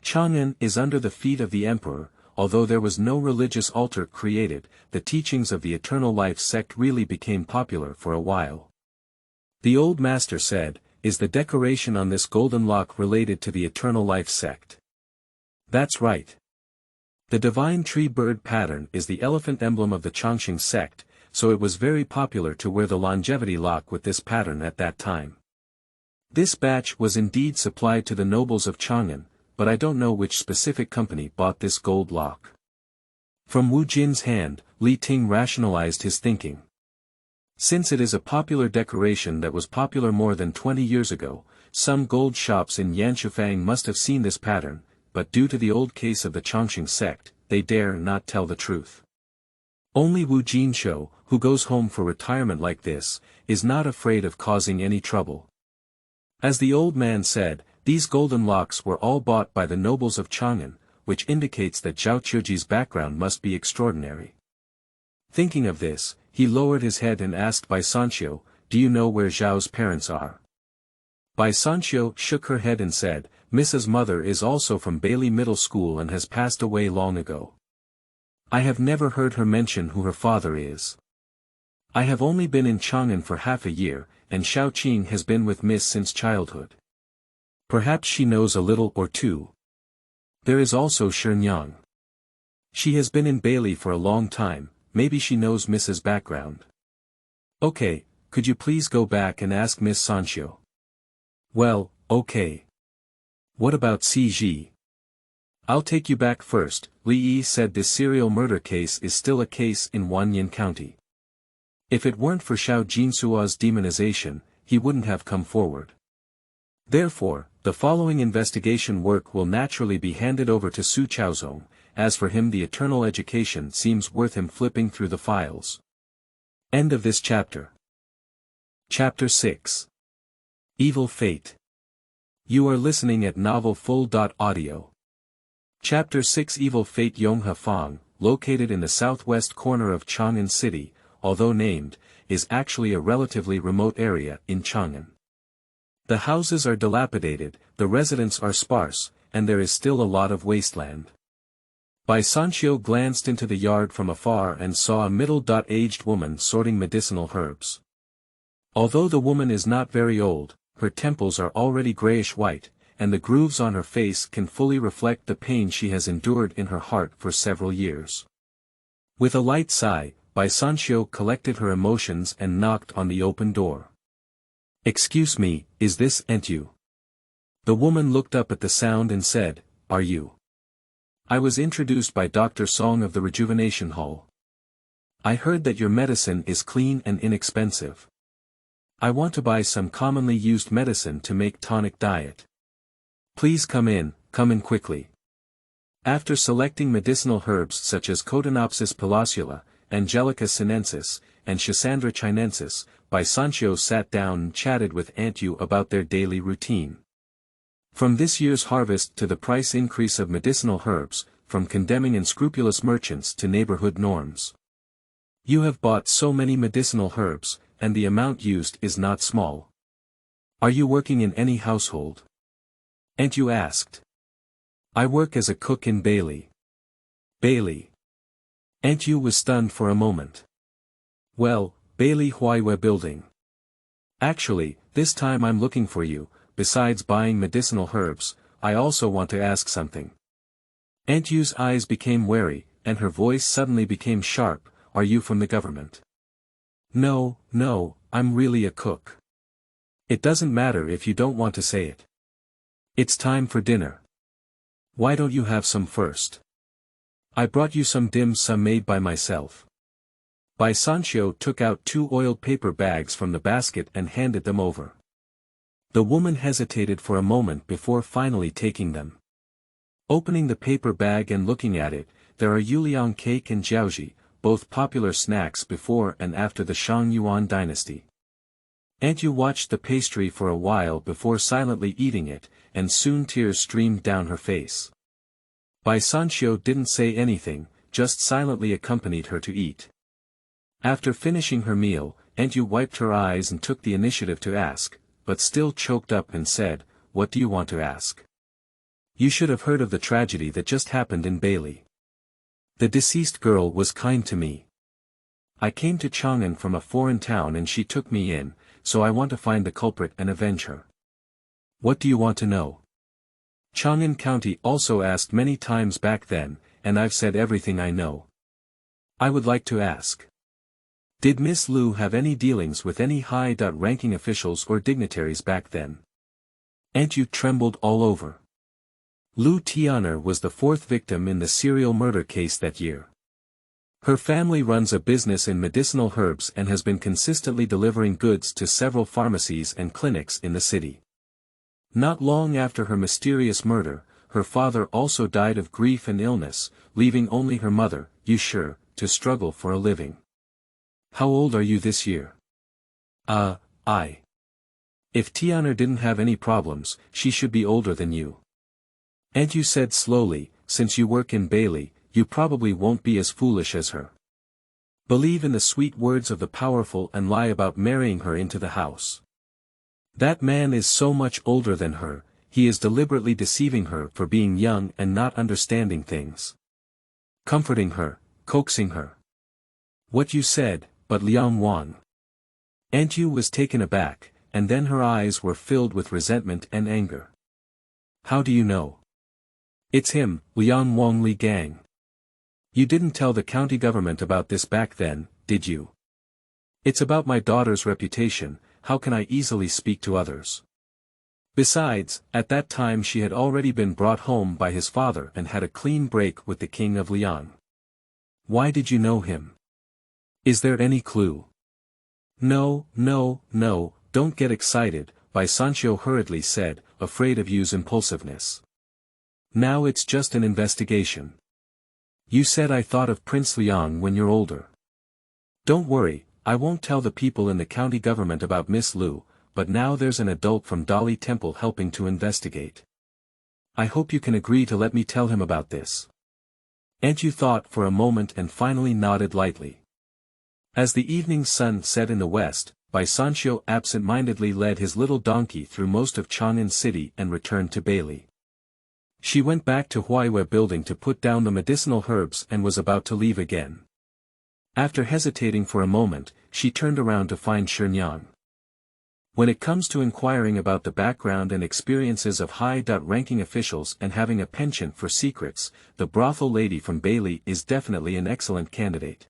Chang'an is under the feet of the emperor. Although there was no religious altar created, the teachings of the Eternal Life sect really became popular for a while. The old master said, is the decoration on this golden lock related to the Eternal Life sect? That's right. The divine tree bird pattern is the elephant emblem of the Yongxing sect, so it was very popular to wear the longevity lock with this pattern at that time. This batch was indeed supplied to the nobles of Chang'an, but I don't know which specific company bought this gold lock. From Wu Jin's hand, Li Ting rationalized his thinking. Since it is a popular decoration that was popular more than 20 years ago, some gold shops in Yanshufang must have seen this pattern, but due to the old case of the Yongxing sect, they dare not tell the truth. Only Wu Jinsho, who goes home for retirement like this, is not afraid of causing any trouble. As the old man said, these golden locks were all bought by the nobles of Chang'an, which indicates that Zhao Qiuji's background must be extraordinary. Thinking of this, he lowered his head and asked Bai Sanxiu, "Do you know where Zhao's parents are?" Bai Sanxiu shook her head and said, "Mrs. Mother is also from Bailey Middle School and has passed away long ago. I have never heard her mention who her father is. I have only been in Chang'an for half a year, and Xiao Qing has been with Miss since childhood. Perhaps she knows a little or two. There is also Shenyang. She has been in Bailey for a long time, maybe she knows Mrs.'s background." "Okay, could you please go back and ask Miss Sanxiu?" "Well, okay. What about Sizhi?" "I'll take you back first." Li Yi said this serial murder case is still a case in Wannian County. If it weren't for Xiao Jinsua's demonization, he wouldn't have come forward. Therefore, the following investigation work will naturally be handed over to Su Chaozong. As for him, the eternal education seems worth him flipping through the files. End of this chapter. Chapter 6. Evil Fate. You are listening at novelfull.audio. Chapter 6. Evil Fate. Yonghe Fang, located in the southwest corner of Chang'an City, although named, is actually a relatively remote area in Chang'an. The houses are dilapidated, the residents are sparse, and there is still a lot of wasteland. Bai Sanxiu glanced into the yard from afar and saw a middle-aged woman sorting medicinal herbs. Although the woman is not very old, her temples are already grayish-white, and the grooves on her face can fully reflect the pain she has endured in her heart for several years. With a light sigh, Bai Sanxiu collected her emotions and knocked on the open door. "Excuse me, is this Entu?" The woman looked up at the sound and said, "Are you?" "I was introduced by Dr. Song of the Rejuvenation Hall. I heard that your medicine is clean and inexpensive. I want to buy some commonly used medicine to make tonic diet. Please come in quickly." After selecting medicinal herbs such as Cotinopsis pilosula, Angelica sinensis, and Schisandra chinensis, Bai Sanxiu sat down and chatted with Entu about their daily routine. From this year's harvest to the price increase of medicinal herbs, from condemning unscrupulous merchants to neighborhood norms. "You have bought so many medicinal herbs, and the amount used is not small. Are you working in any household?" Entu asked. "I work as a cook in Bailey." "Bailey?" Entu was stunned for a moment. "Well, Bailey Huaiwe building. Actually, this time I'm looking for you. Besides buying medicinal herbs, I also want to ask something." Entu's eyes became wary, and her voice suddenly became sharp. "Are you from the government?" No, I'm really a cook." "It doesn't matter if you don't want to say it. It's time for dinner. Why don't you have some first? I brought you some dim sum made by myself." Bai Sanxiu took out 2 oiled paper bags from the basket and handed them over. The woman hesitated for a moment before finally taking them. Opening the paper bag and looking at it, there are yuliang cake and jiaoji, both popular snacks before and after the Shang Yuan dynasty. Entu watched the pastry for a while before silently eating it, and soon tears streamed down her face. Bai Sanxiu didn't say anything, just silently accompanied her to eat. After finishing her meal, Entu wiped her eyes and took the initiative to ask, but still choked up and said, "What do you want to ask?" "You should have heard of the tragedy that just happened in Bailey. The deceased girl was kind to me. I came to Chang'an from a foreign town and she took me in, so I want to find the culprit and avenge her." "What do you want to know?" Wannian County also asked many times back then, and I've said everything I know. I would like to ask. Did Miss Lu have any dealings with any high-ranking officials or dignitaries back then? Aunt Yu trembled all over. Lu Tian'er was the fourth victim in the serial murder case that year. Her family runs a business in medicinal herbs and has been consistently delivering goods to several pharmacies and clinics in the city. Not long after her mysterious murder, her father also died of grief and illness, leaving only her mother, Yushi, to struggle for a living. How old are you this year? I. If Tian'er didn't have any problems, she should be older than you. Aunt Yu said slowly, since you work in Bailey, you probably won't be as foolish as her. Believe in the sweet words of the powerful and lie about marrying her into the house. That man is so much older than her, he is deliberately deceiving her for being young and not understanding things. Comforting her, coaxing her. What you said, but Liang Wang. Aunt Yu was taken aback, and then her eyes were filled with resentment and anger. How do you know? It's him, Liang Wang Li Gang. You didn't tell the county government about this back then, did you? It's about my daughter's reputation, how can I easily speak to others? Besides, at that time she had already been brought home by his father and had a clean break with the king of Liang. Why did you know him? Is there any clue? No, don't get excited, Bai Sancho hurriedly said, afraid of Yu's impulsiveness. Now it's just an investigation. You said I thought of Prince Liang when you're older. Don't worry, I won't tell the people in the county government about Miss Lu, but now there's an adult from Dali Temple helping to investigate. I hope you can agree to let me tell him about this. Aunt Yu thought for a moment and finally nodded lightly. As the evening sun set in the west, Bai Sancho absent-mindedly led his little donkey through most of Chang'an City and returned to Bailey. She went back to Huaihua building to put down the medicinal herbs and was about to leave again. After hesitating for a moment, she turned around to find Shenyang. When it comes to inquiring about the background and experiences of high-ranking officials and having a penchant for secrets, the brothel lady from Bailey is definitely an excellent candidate.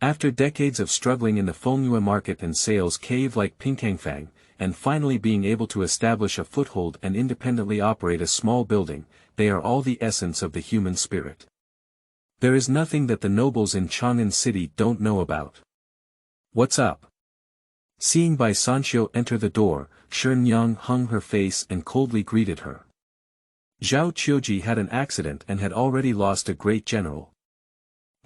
After decades of struggling in the Fengyue market and sales cave like Pinkangfang, and finally being able to establish a foothold and independently operate a small building, they are all the essence of the human spirit. There is nothing that the nobles in Chang'an City don't know about. What's up? Seeing Bai Sancho enter the door, Shenyang hung her face and coldly greeted her. Zhao Qiuji had an accident and had already lost a great general.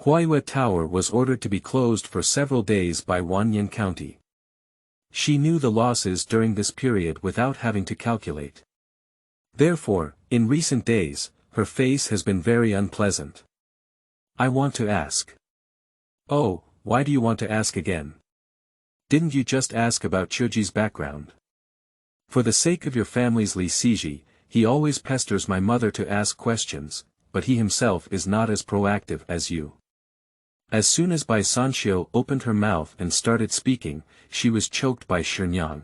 Huaihua Tower was ordered to be closed for several days by Wannian County. She knew the losses during this period without having to calculate. Therefore, in recent days, her face has been very unpleasant. I want to ask. Oh, why do you want to ask again? Didn't you just ask about Qiuji's background? For the sake of your family's Li Sizhi, he always pesters my mother to ask questions, but he himself is not as proactive as you. As soon as Bai Sancho opened her mouth and started speaking, she was choked by Shenyang.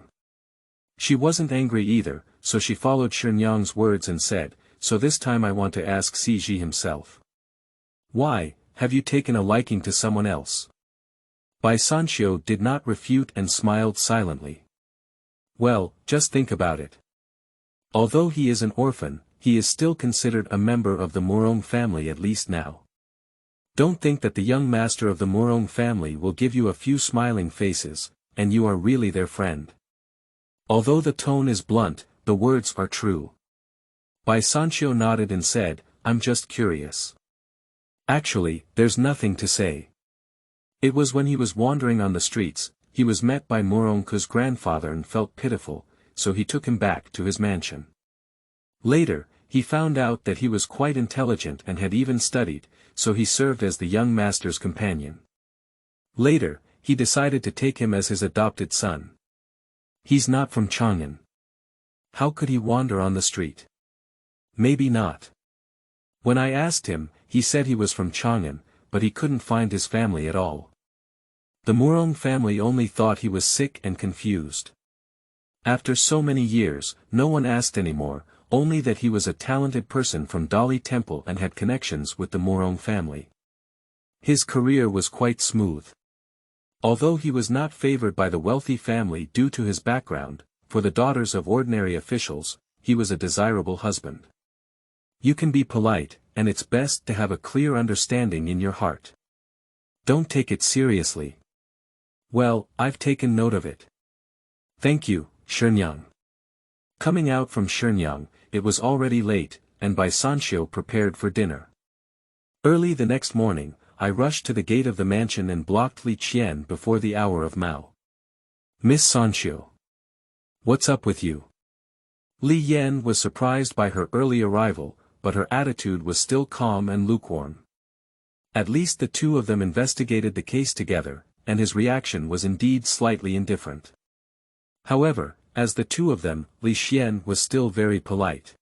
She wasn't angry either, so she followed Shenyang's words and said, so this time I want to ask Sizhi himself. Why, have you taken a liking to someone else? Bai Sancho did not refute and smiled silently. Well, just think about it. Although he is an orphan, he is still considered a member of the Murong family at least now. Don't think that the young master of the Murong family will give you a few smiling faces, and you are really their friend. Although the tone is blunt, the words are true. Bai Sancho nodded and said, I'm just curious. Actually, there's nothing to say. It was when he was wandering on the streets, he was met by Murong's grandfather and felt pitiful, so he took him back to his mansion. Later, he found out that he was quite intelligent and had even studied, so he served as the young master's companion. Later, he decided to take him as his adopted son. He's not from Chang'an. How could he wander on the street? Maybe not. When I asked him, he said he was from Chang'an, but he couldn't find his family at all. The Murong family only thought he was sick and confused. After so many years, no one asked anymore, only that he was a talented person from Dali Temple and had connections with the Morong family. His career was quite smooth. Although he was not favored by the wealthy family due to his background, for the daughters of ordinary officials, he was a desirable husband. You can be polite, and it's best to have a clear understanding in your heart. Don't take it seriously. Well, I've taken note of it. Thank you, Shenyang. Coming out from Shenyang, it was already late, and by Sanxiu prepared for dinner. Early the next morning, I rushed to the gate of the mansion and blocked Li Qian before the hour of Mao. Miss Sanxiu. What's up with you? Li Yan was surprised by her early arrival, but her attitude was still calm and lukewarm. At least the two of them investigated the case together, and his reaction was indeed slightly indifferent. However, as the two of them, Li Xian was still very polite.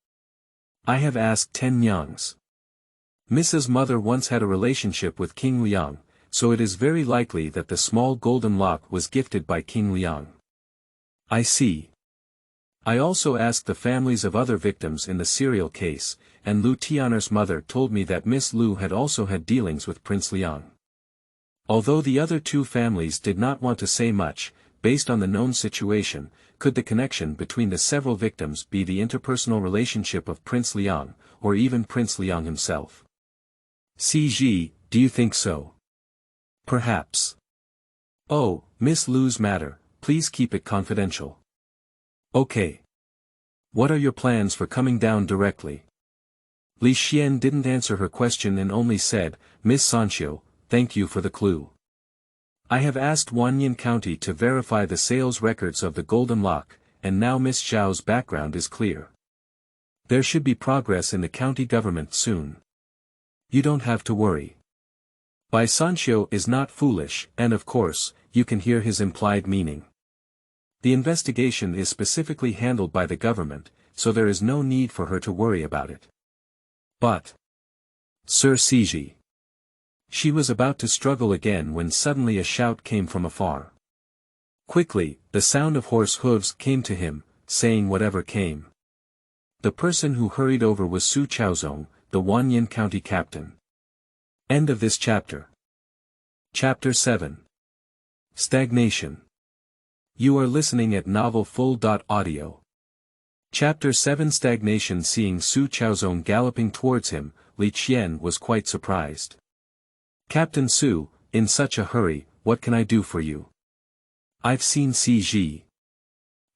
I have asked 10 Yangs. Mrs. Mother once had a relationship with King Liang, so it is very likely that the small golden lock was gifted by King Liang. I see. I also asked the families of other victims in the serial case, and Lu Tianer's mother told me that Miss Lu had also had dealings with Prince Liang. Although the other two families did not want to say much, based on the known situation, could the connection between the several victims be the interpersonal relationship of Prince Liang, or even Prince Liang himself? Sizhi, do you think so? Perhaps. Oh, Miss Lu's matter, please keep it confidential. Okay. What are your plans for coming down directly? Li Xian didn't answer her question and only said, Miss Sanxiu, thank you for the clue. I have asked Wannian County to verify the sales records of the Golden Lock, and now Miss Zhao's background is clear. There should be progress in the county government soon. You don't have to worry. Bai Sanxiu is not foolish, and of course, you can hear his implied meaning. The investigation is specifically handled by the government, so there is no need for her to worry about it. But, Sir Sizhi. She was about to struggle again when suddenly a shout came from afar. Quickly, the sound of horse hooves came to him, saying whatever came. The person who hurried over was Su Chaozong, the Wannian County captain. End of this chapter. Chapter 7. Stagnation. You are listening at novelfull.audio. Chapter 7 Stagnation. Seeing Su Chaozong galloping towards him, Li Qian was quite surprised. Captain Su, in such a hurry, what can I do for you? I've seen Sizhi.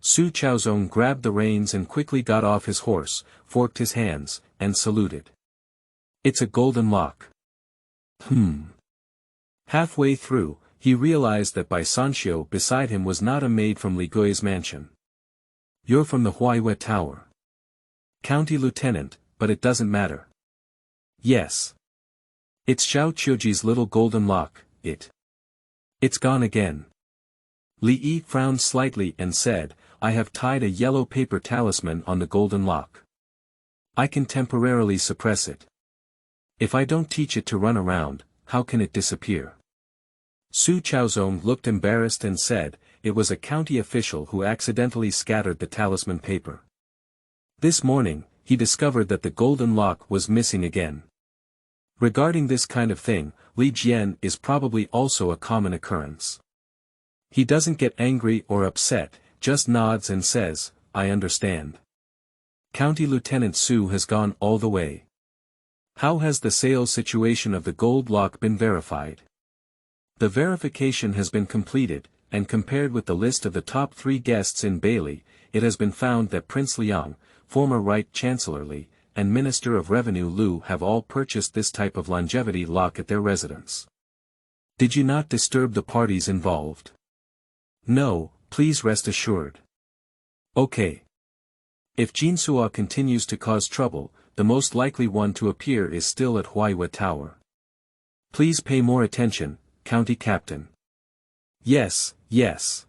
Su Chaozong grabbed the reins and quickly got off his horse, forked his hands, and saluted. It's a golden lock. Halfway through, he realized that Bai Sanxiu beside him was not a maid from Li Gui's mansion. You're from the Huaihua Tower. County lieutenant, but it doesn't matter. Yes. It's Zhao Qiuji's little golden lock, It's gone again. Li Yi frowned slightly and said, I have tied a yellow paper talisman on the golden lock. I can temporarily suppress it. If I don't teach it to run around, how can it disappear? Su Chaozong looked embarrassed and said, it was a county official who accidentally scattered the talisman paper. This morning, he discovered that the golden lock was missing again. Regarding this kind of thing, Li Jian is probably also a common occurrence. He doesn't get angry or upset, just nods and says, I understand. County Lieutenant Su has gone all the way. How has the sales situation of the gold lock been verified? The verification has been completed, and compared with the list of the top 3 guests in Bailey, it has been found that Prince Liang, former Right Chancellor Li, and Minister of Revenue Lu have all purchased this type of longevity lock at their residence. Did you not disturb the parties involved? No, please rest assured. Okay. If Jinsua continues to cause trouble, the most likely one to appear is still at Huaihua Tower. Please pay more attention, County Captain. Yes, yes.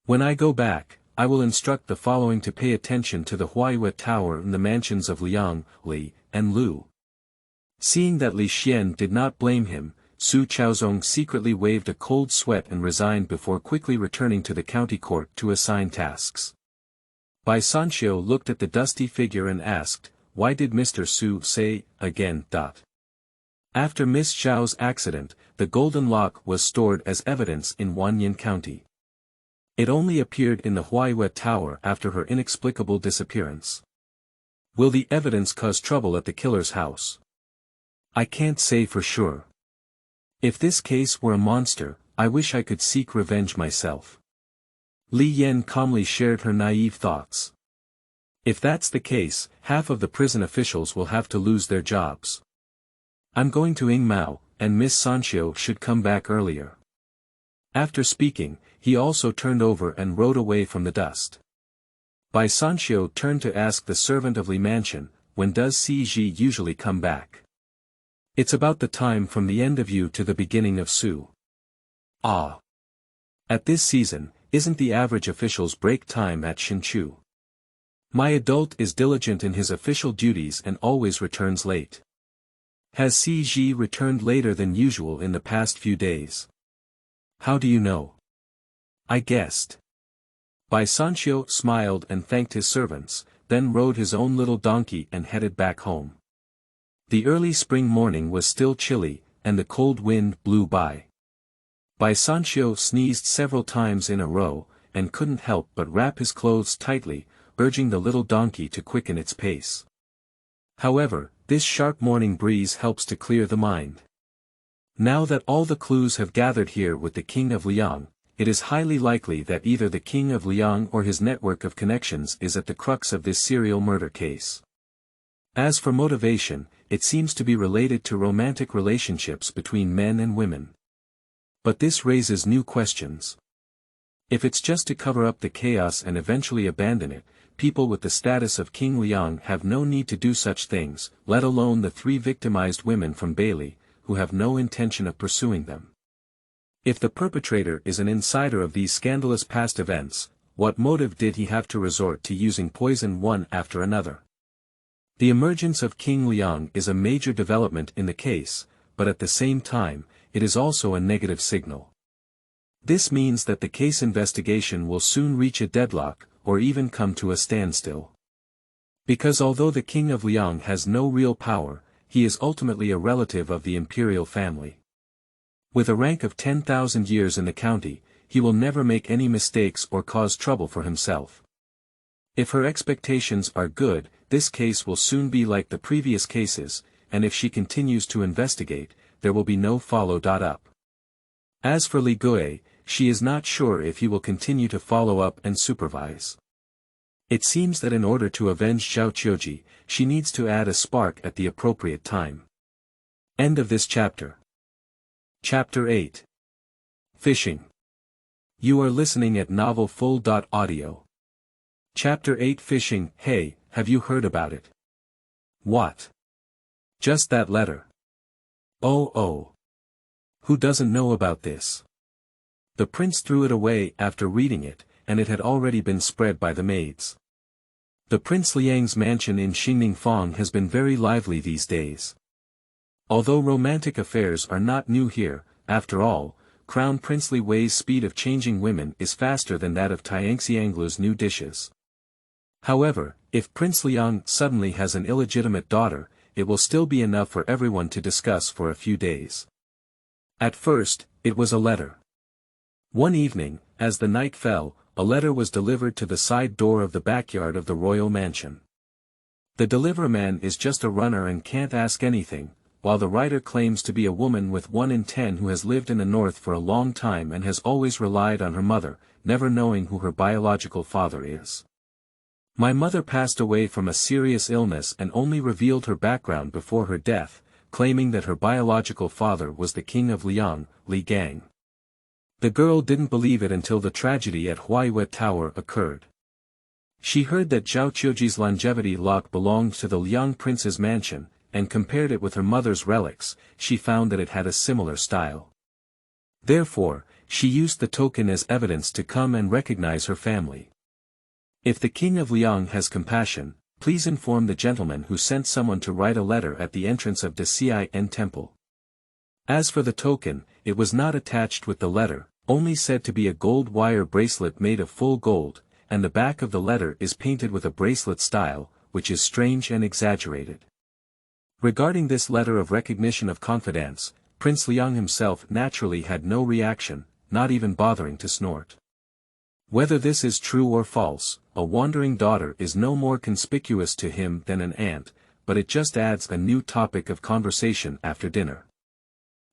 When I go back, I will instruct the following to pay attention to the Huaihua Tower and the mansions of Liang, Li, and Lu. Seeing that Li Xian did not blame him, Su Chaozong secretly waved a cold sweat and resigned before quickly returning to the county court to assign tasks. Bai Sanxiu looked at the dusty figure and asked, "Why did Mr. Su say, again?" After Miss Zhao's accident, the golden lock was stored as evidence in Wannian County. It only appeared in the Huaihua Tower after her inexplicable disappearance. Will the evidence cause trouble at the killer's house? I can't say for sure. If this case were a monster, I wish I could seek revenge myself. Li Yan calmly shared her naive thoughts. If that's the case, half of the prison officials will have to lose their jobs. I'm going to Yingmao, and Miss Sanxiu should come back earlier. After speaking, he also turned over and rode away from the dust. Bai Sanxiu turned to ask the servant of Li Mansion, "When does Sizhi usually come back?" "It's about the time from the end of Yu to the beginning of Su." "Ah. At this season, isn't the average official's break time at Shinchu? My adult is diligent in his official duties and always returns late. Has Sizhi returned later than usual in the past few days?" "How do you know?" "I guessed." Bai Sanxiu smiled and thanked his servants, then rode his own little donkey and headed back home. The early spring morning was still chilly, and the cold wind blew by. Bai Sanxiu sneezed several times in a row, and couldn't help but wrap his clothes tightly, urging the little donkey to quicken its pace. However, this sharp morning breeze helps to clear the mind. Now that all the clues have gathered here with the King of Liang, it is highly likely that either the King of Liang or his network of connections is at the crux of this serial murder case. As for motivation, it seems to be related to romantic relationships between men and women. But this raises new questions. If it's just to cover up the chaos and eventually abandon it, people with the status of King Liang have no need to do such things, let alone the 3 victimized women from Bailey, who have no intention of pursuing them. If the perpetrator is an insider of these scandalous past events, what motive did he have to resort to using poison one after another? The emergence of King Liang is a major development in the case, but at the same time, it is also a negative signal. This means that the case investigation will soon reach a deadlock, or even come to a standstill. Because although the King of Liang has no real power, he is ultimately a relative of the imperial family. With a rank of 10,000 years in the county, he will never make any mistakes or cause trouble for himself. If her expectations are good, this case will soon be like the previous cases, and if she continues to investigate, there will be no follow-up. As for Li Gui, she is not sure if he will continue to follow up and supervise. It seems that in order to avenge Zhao Qiuji, she needs to add a spark at the appropriate time. End of this chapter. Chapter 8. Fishing. You are listening at novelfull.audio. Chapter 8 Fishing. Hey, have you heard about it? What? Just that letter. Oh. Who doesn't know about this? The prince threw it away after reading it, and it had already been spread by the maids. The Prince Liang's mansion in Xingningfang has been very lively these days. Although romantic affairs are not new here, after all, Crown Prince Li Wei's speed of changing women is faster than that of Tianxianglu's new dishes. However, if Prince Liang suddenly has an illegitimate daughter, it will still be enough for everyone to discuss for a few days. At first, it was a letter. One evening, as the night fell, a letter was delivered to the side door of the backyard of the royal mansion. The deliverman is just a runner and can't ask anything, while the writer claims to be a woman with 1 in 10 who has lived in the north for a long time and has always relied on her mother, never knowing who her biological father is. My mother passed away from a serious illness and only revealed her background before her death, claiming that her biological father was the king of Liang, Li Gang. The girl didn't believe it until the tragedy at Huaihua Tower occurred. She heard that Zhao Qiuji's longevity lock belonged to the Liang prince's mansion, and compared it with her mother's relics. She found that it had a similar style. Therefore, she used the token as evidence to come and recognize her family. If the king of Liang has compassion, please inform the gentleman who sent someone to write a letter at the entrance of Dali Temple. As for the token, it was not attached with the letter, only said to be a gold wire bracelet made of full gold, and the back of the letter is painted with a bracelet style, which is strange and exaggerated. Regarding this letter of recognition of confidence, Prince Liang himself naturally had no reaction, not even bothering to snort. Whether this is true or false, a wandering daughter is no more conspicuous to him than an ant, but it just adds a new topic of conversation after dinner.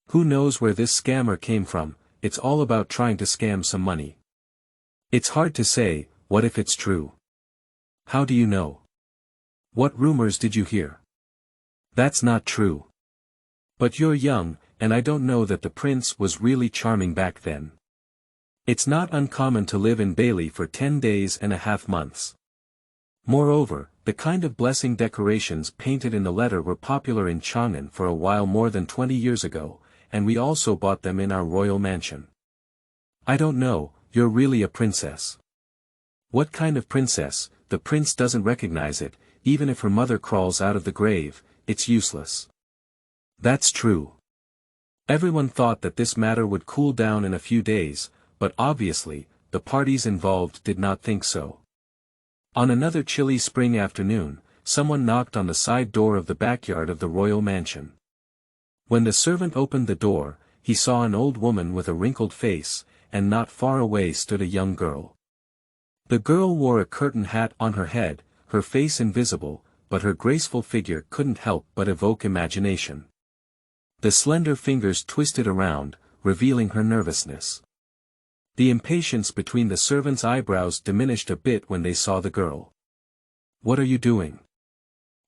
Who knows where this scammer came from? It's all about trying to scam some money. It's hard to say, what if it's true? How do you know? What rumors did you hear? That's not true. But you're young, and I don't know that the prince was really charming back then. It's not uncommon to live in Bali for 10 days and a half months. Moreover, the kind of blessing decorations painted in the letter were popular in Chang'an for a while more than 20 years ago, and we also bought them in our royal mansion. I don't know, you're really a princess. What kind of princess? The prince doesn't recognize it, even if her mother crawls out of the grave, it's useless. That's true. Everyone thought that this matter would cool down in a few days, but obviously, the parties involved did not think so. On another chilly spring afternoon, someone knocked on the side door of the backyard of the royal mansion. When the servant opened the door, he saw an old woman with a wrinkled face, and not far away stood a young girl. The girl wore a curtain hat on her head, her face invisible, but her graceful figure couldn't help but evoke imagination. The slender fingers twisted around, revealing her nervousness. The impatience between the servant's eyebrows diminished a bit when they saw the girl. What are you doing?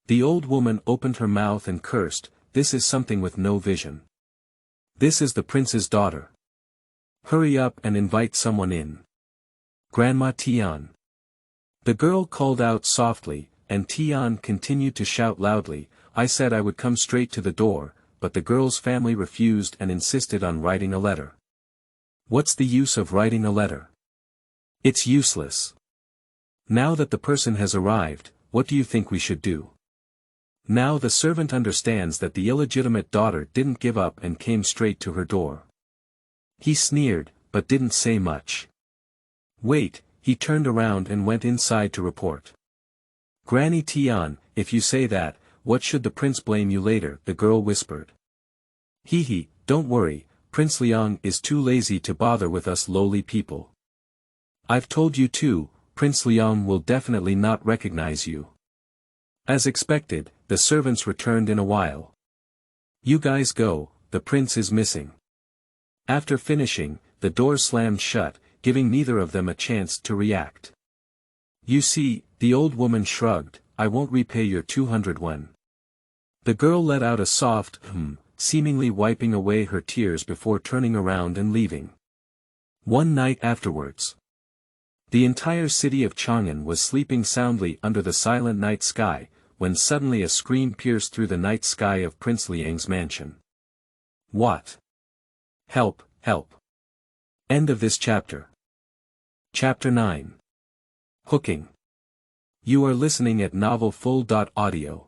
The old woman opened her mouth and cursed, this is something with no vision. This is the prince's daughter. Hurry up and invite someone in. Grandma Tian. The girl called out softly, and Tian continued to shout loudly, I said I would come straight to the door, but the girl's family refused and insisted on writing a letter. What's the use of writing a letter? It's useless. Now that the person has arrived, what do you think we should do? Now the servant understands that the illegitimate daughter didn't give up and came straight to her door. He sneered, but didn't say much. Wait, he turned around and went inside to report. Granny Tian, if you say that, what should the prince blame you later? The girl whispered. Hee, don't worry, Prince Liang is too lazy to bother with us lowly people. I've told you too, Prince Liang will definitely not recognize you. As expected, the servants returned in a while. You guys go, the prince is missing. After finishing, the door slammed shut, giving neither of them a chance to react. You see, the old woman shrugged, I won't repay your 200 won. The girl let out a soft seemingly wiping away her tears before turning around and leaving. One night afterwards. The entire city of Chang'an was sleeping soundly under the silent night sky, when suddenly a scream pierced through the night sky of Prince Liang's mansion. What? Help, help. End of this chapter. Chapter 9. Hooking. You are listening at novelfull.audio.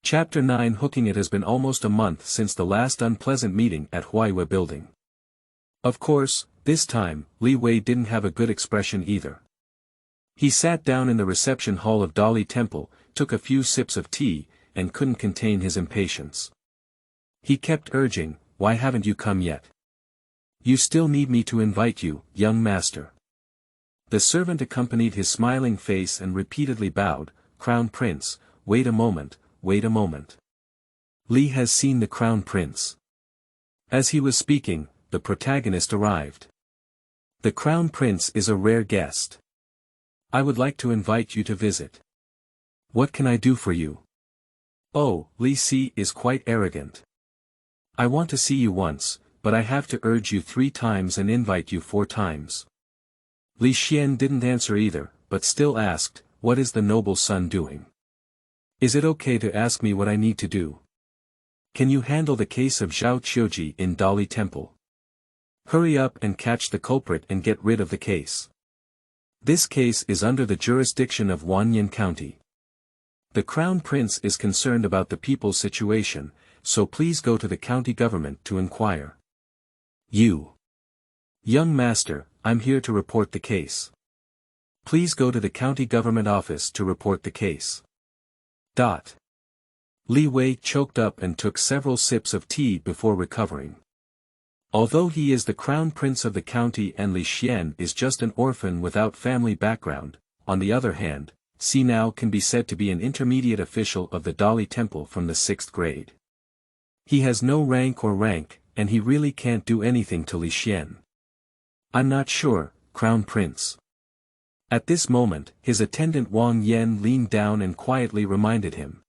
Chapter 9 Hooking. It has been almost a month since the last unpleasant meeting at Huaiwa building. Of course, this time, Li Wei didn't have a good expression either. He sat down in the reception hall of Dali Temple, took a few sips of tea, and couldn't contain his impatience. He kept urging, why haven't you come yet? You still need me to invite you, young master. The servant accompanied his smiling face and repeatedly bowed, Crown Prince, wait a moment, wait a moment. Li has seen the Crown Prince. As he was speaking, the protagonist arrived. The Crown Prince is a rare guest. I would like to invite you to visit. What can I do for you? Oh, Li Si is quite arrogant. I want to see you once, but I have to urge you 3 times and invite you 4 times. Li Xian didn't answer either, but still asked, what is the noble son doing? Is it okay to ask me what I need to do? Can you handle the case of Zhao Qiuji in Dali Temple? Hurry up and catch the culprit and get rid of the case. This case is under the jurisdiction of Wannian County. The Crown Prince is concerned about the people's situation, so please go to the county government to inquire. You. Young master, I'm here to report the case. Please go to the county government office to report the case. Li Wei choked up and took several sips of tea before recovering. Although he is the crown prince of the county and Li Xian is just an orphan without family background, on the other hand, Xi now can be said to be an intermediate official of the Dali Temple from the 6th grade. He has no rank or rank, and he really can't do anything to Li Xian. I'm not sure, Crown Prince. At this moment, his attendant Wang Yan leaned down and quietly reminded him.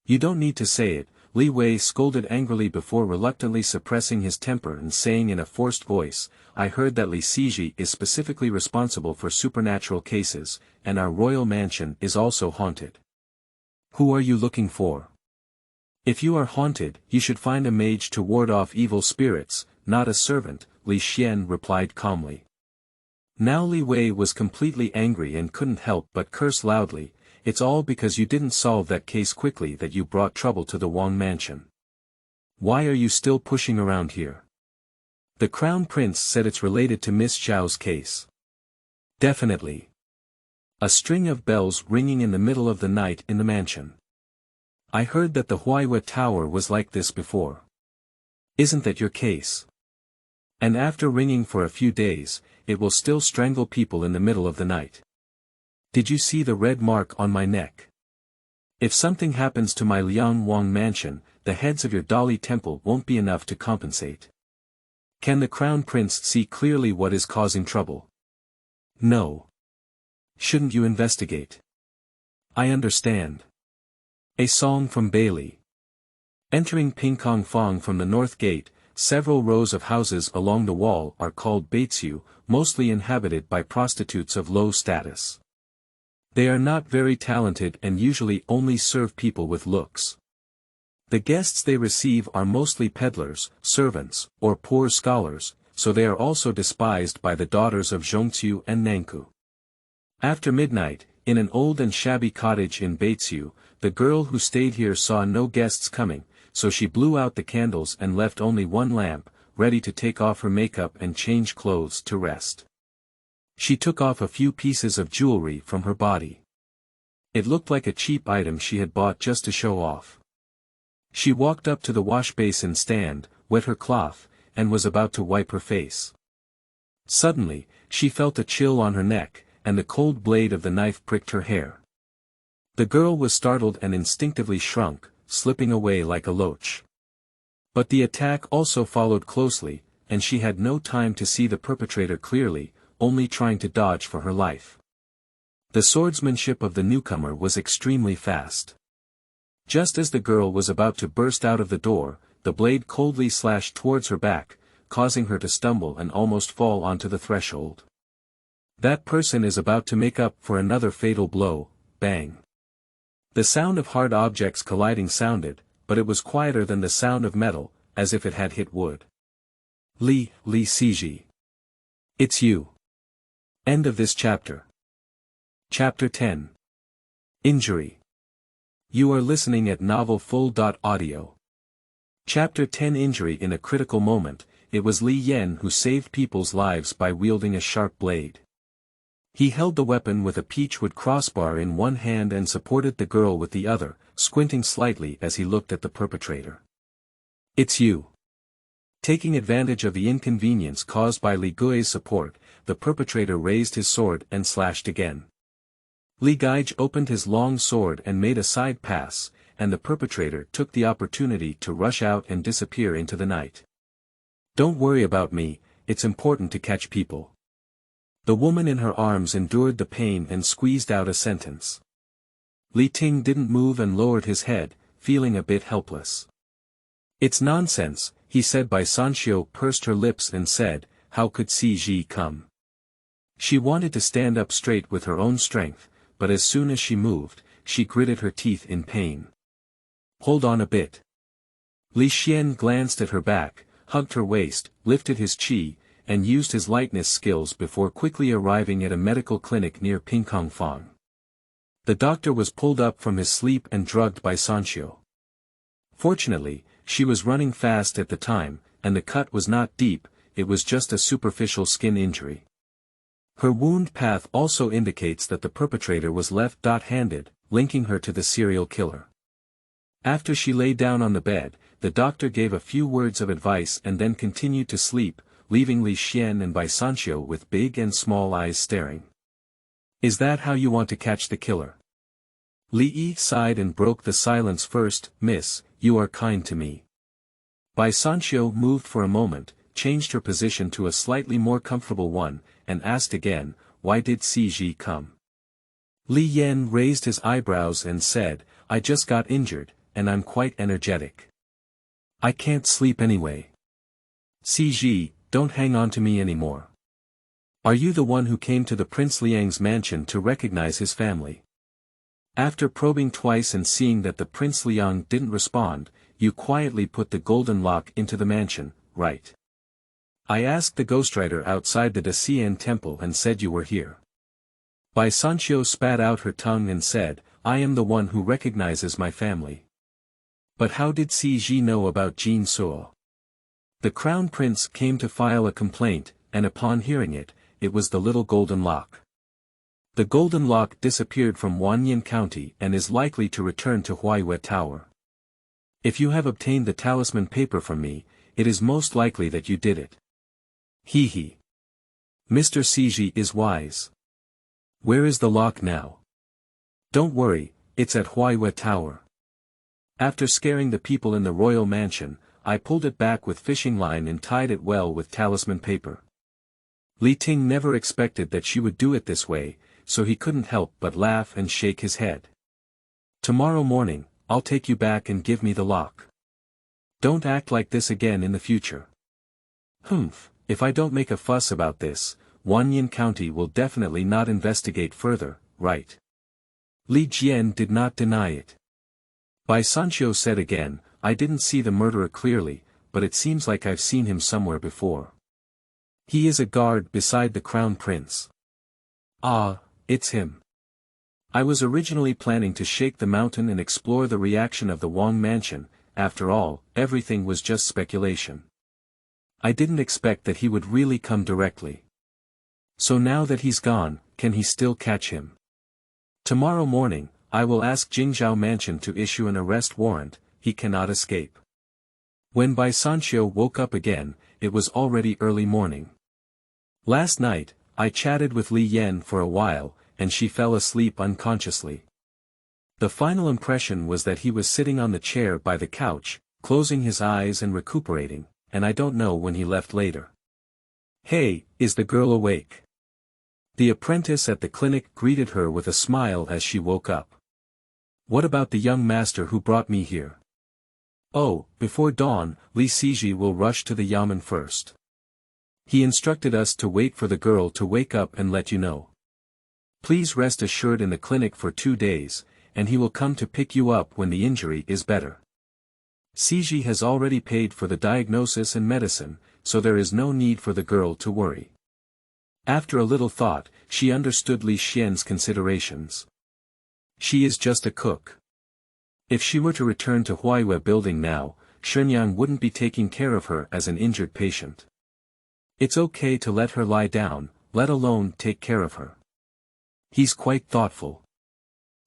You don't need to say it, Li Wei scolded angrily before reluctantly suppressing his temper and saying in a forced voice, I heard that Li Sizhi is specifically responsible for supernatural cases, and our royal mansion is also haunted. Who are you looking for? If you are haunted, you should find a mage to ward off evil spirits, not a servant, Li Xian replied calmly. Now Li Wei was completely angry and couldn't help but curse loudly. It's all because you didn't solve that case quickly that you brought trouble to the Wang mansion. Why are you still pushing around here? The Crown Prince said it's related to Miss Zhao's case. Definitely. A string of bells ringing in the middle of the night in the mansion. I heard that the Huaihua Tower was like this before. Isn't that your case? And after ringing for a few days, it will still strangle people in the middle of the night. Did you see the red mark on my neck? If something happens to my Liang Wang mansion, the heads of your Dali Temple won't be enough to compensate. Can the Crown Prince see clearly what is causing trouble? No. Shouldn't you investigate? I understand. A song from Bailey. Entering Pingkong Fong from the north gate, several rows of houses along the wall are called Beitsiu, mostly inhabited by prostitutes of low status. They are not very talented and usually only serve people with looks. The guests they receive are mostly peddlers, servants, or poor scholars, so they are also despised by the daughters of Zhongqiu and Nanku. After midnight, in an old and shabby cottage in Beitsiu, the girl who stayed here saw no guests coming, so she blew out the candles and left only one lamp, ready to take off her makeup and change clothes to rest. She took off a few pieces of jewelry from her body. It looked like a cheap item she had bought just to show off. She walked up to the wash basin stand, wet her cloth, and was about to wipe her face. Suddenly, she felt a chill on her neck, and the cold blade of the knife pricked her hair. The girl was startled and instinctively shrunk, slipping away like a loach. But the attack also followed closely, and she had no time to see the perpetrator clearly, only trying to dodge for her life. The swordsmanship of the newcomer was extremely fast. Just as the girl was about to burst out of the door, the blade coldly slashed towards her back, causing her to stumble and almost fall onto the threshold. That person is about to make up for another fatal blow, bang. The sound of hard objects colliding sounded, but it was quieter than the sound of metal, as if it had hit wood. Li Sizhi. It's you. End of this chapter. Chapter 10. Injury. You are listening at novelfull.audio. Chapter 10. Injury. In a critical moment, it was Li Yan who saved people's lives by wielding a sharp blade. He held the weapon with a peachwood crossbar in one hand and supported the girl with the other, squinting slightly as he looked at the perpetrator. It's you. Taking advantage of the inconvenience caused by Li Gui's support, the perpetrator raised his sword and slashed again. Li Guige opened his long sword and made a side pass, and the perpetrator took the opportunity to rush out and disappear into the night. Don't worry about me, it's important to catch people. The woman in her arms endured the pain and squeezed out a sentence. Li Ting didn't move and lowered his head, feeling a bit helpless. It's nonsense, he said. Bai Sanxiu pursed her lips and said, how could Sizhi come? She wanted to stand up straight with her own strength, but as soon as she moved, she gritted her teeth in pain. Hold on a bit. Li Xian glanced at her back, hugged her waist, lifted his qi, and used his lightness skills before quickly arriving at a medical clinic near Pingkong Fong. The doctor was pulled up from his sleep and drugged by Sanxiu. Fortunately, she was running fast at the time, and the cut was not deep, it was just a superficial skin injury. Her wound path also indicates that the perpetrator was left-handed, linking her to the serial killer. After she lay down on the bed, the doctor gave a few words of advice and then continued to sleep, leaving Li Xian and Bai Sanxiu with big and small eyes staring. Is that how you want to catch the killer? Li Yi sighed and broke the silence first. Miss, you are kind to me. Bai Sanxiu moved for a moment, changed her position to a slightly more comfortable one, and asked again, why did Sizhi come? Li Yan raised his eyebrows and said, I just got injured, and I'm quite energetic. I can't sleep anyway. Sizhi, don't hang on to me anymore. Are you the one who came to the Prince Liang's mansion to recognize his family? After probing twice and seeing that the Prince Liang didn't respond, you quietly put the golden lock into the mansion, right? I asked the ghostwriter outside the Dali Temple and said you were here. Bai Sanxiu spat out her tongue and said, I am the one who recognizes my family. But how did Sizhi know about Jin Suo? The crown prince came to file a complaint, and upon hearing it, it was the little golden lock. The golden lock disappeared from Wannian County and is likely to return to Huaiyue Tower. If you have obtained the talisman paper from me, it is most likely that you did it. He. Mr. Sizhi is wise. Where is the lock now? Don't worry, it's at Huaiyue Tower. After scaring the people in the royal mansion, I pulled it back with fishing line and tied it well with talisman paper. Li Ting never expected that she would do it this way, so he couldn't help but laugh and shake his head. Tomorrow morning, I'll take you back and give me the lock. Don't act like this again in the future. Humph, if I don't make a fuss about this, Wannian County will definitely not investigate further, right? Li Jian did not deny it. Bai Sanxiu said again, I didn't see the murderer clearly, but it seems like I've seen him somewhere before. He is a guard beside the crown prince. Ah, it's him. I was originally planning to shake the mountain and explore the reaction of the Wang mansion. After all, everything was just speculation. I didn't expect that he would really come directly. So now that he's gone, can he still catch him? Tomorrow morning, I will ask Jingzhou Mansion to issue an arrest warrant. He cannot escape. When Bai Sanxiu woke up again, it was already early morning. Last night, I chatted with Li Yan for a while, and she fell asleep unconsciously. The final impression was that he was sitting on the chair by the couch, closing his eyes and recuperating, and I don't know when he left later. Hey, is the girl awake? The apprentice at the clinic greeted her with a smile as she woke up. What about the young master who brought me here? Oh, before dawn, Li Sizhi will rush to the yamen first. He instructed us to wait for the girl to wake up and let you know. Please rest assured in the clinic for 2 days, and he will come to pick you up when the injury is better. Sizhi has already paid for the diagnosis and medicine, so there is no need for the girl to worry. After a little thought, she understood Li Xian's considerations. She is just a cook. If she were to return to Huaiyue building now, Shenyang wouldn't be taking care of her as an injured patient. It's okay to let her lie down, let alone take care of her. He's quite thoughtful.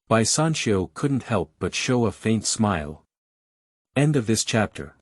Bai Sanxiu couldn't help but show a faint smile. End of this chapter.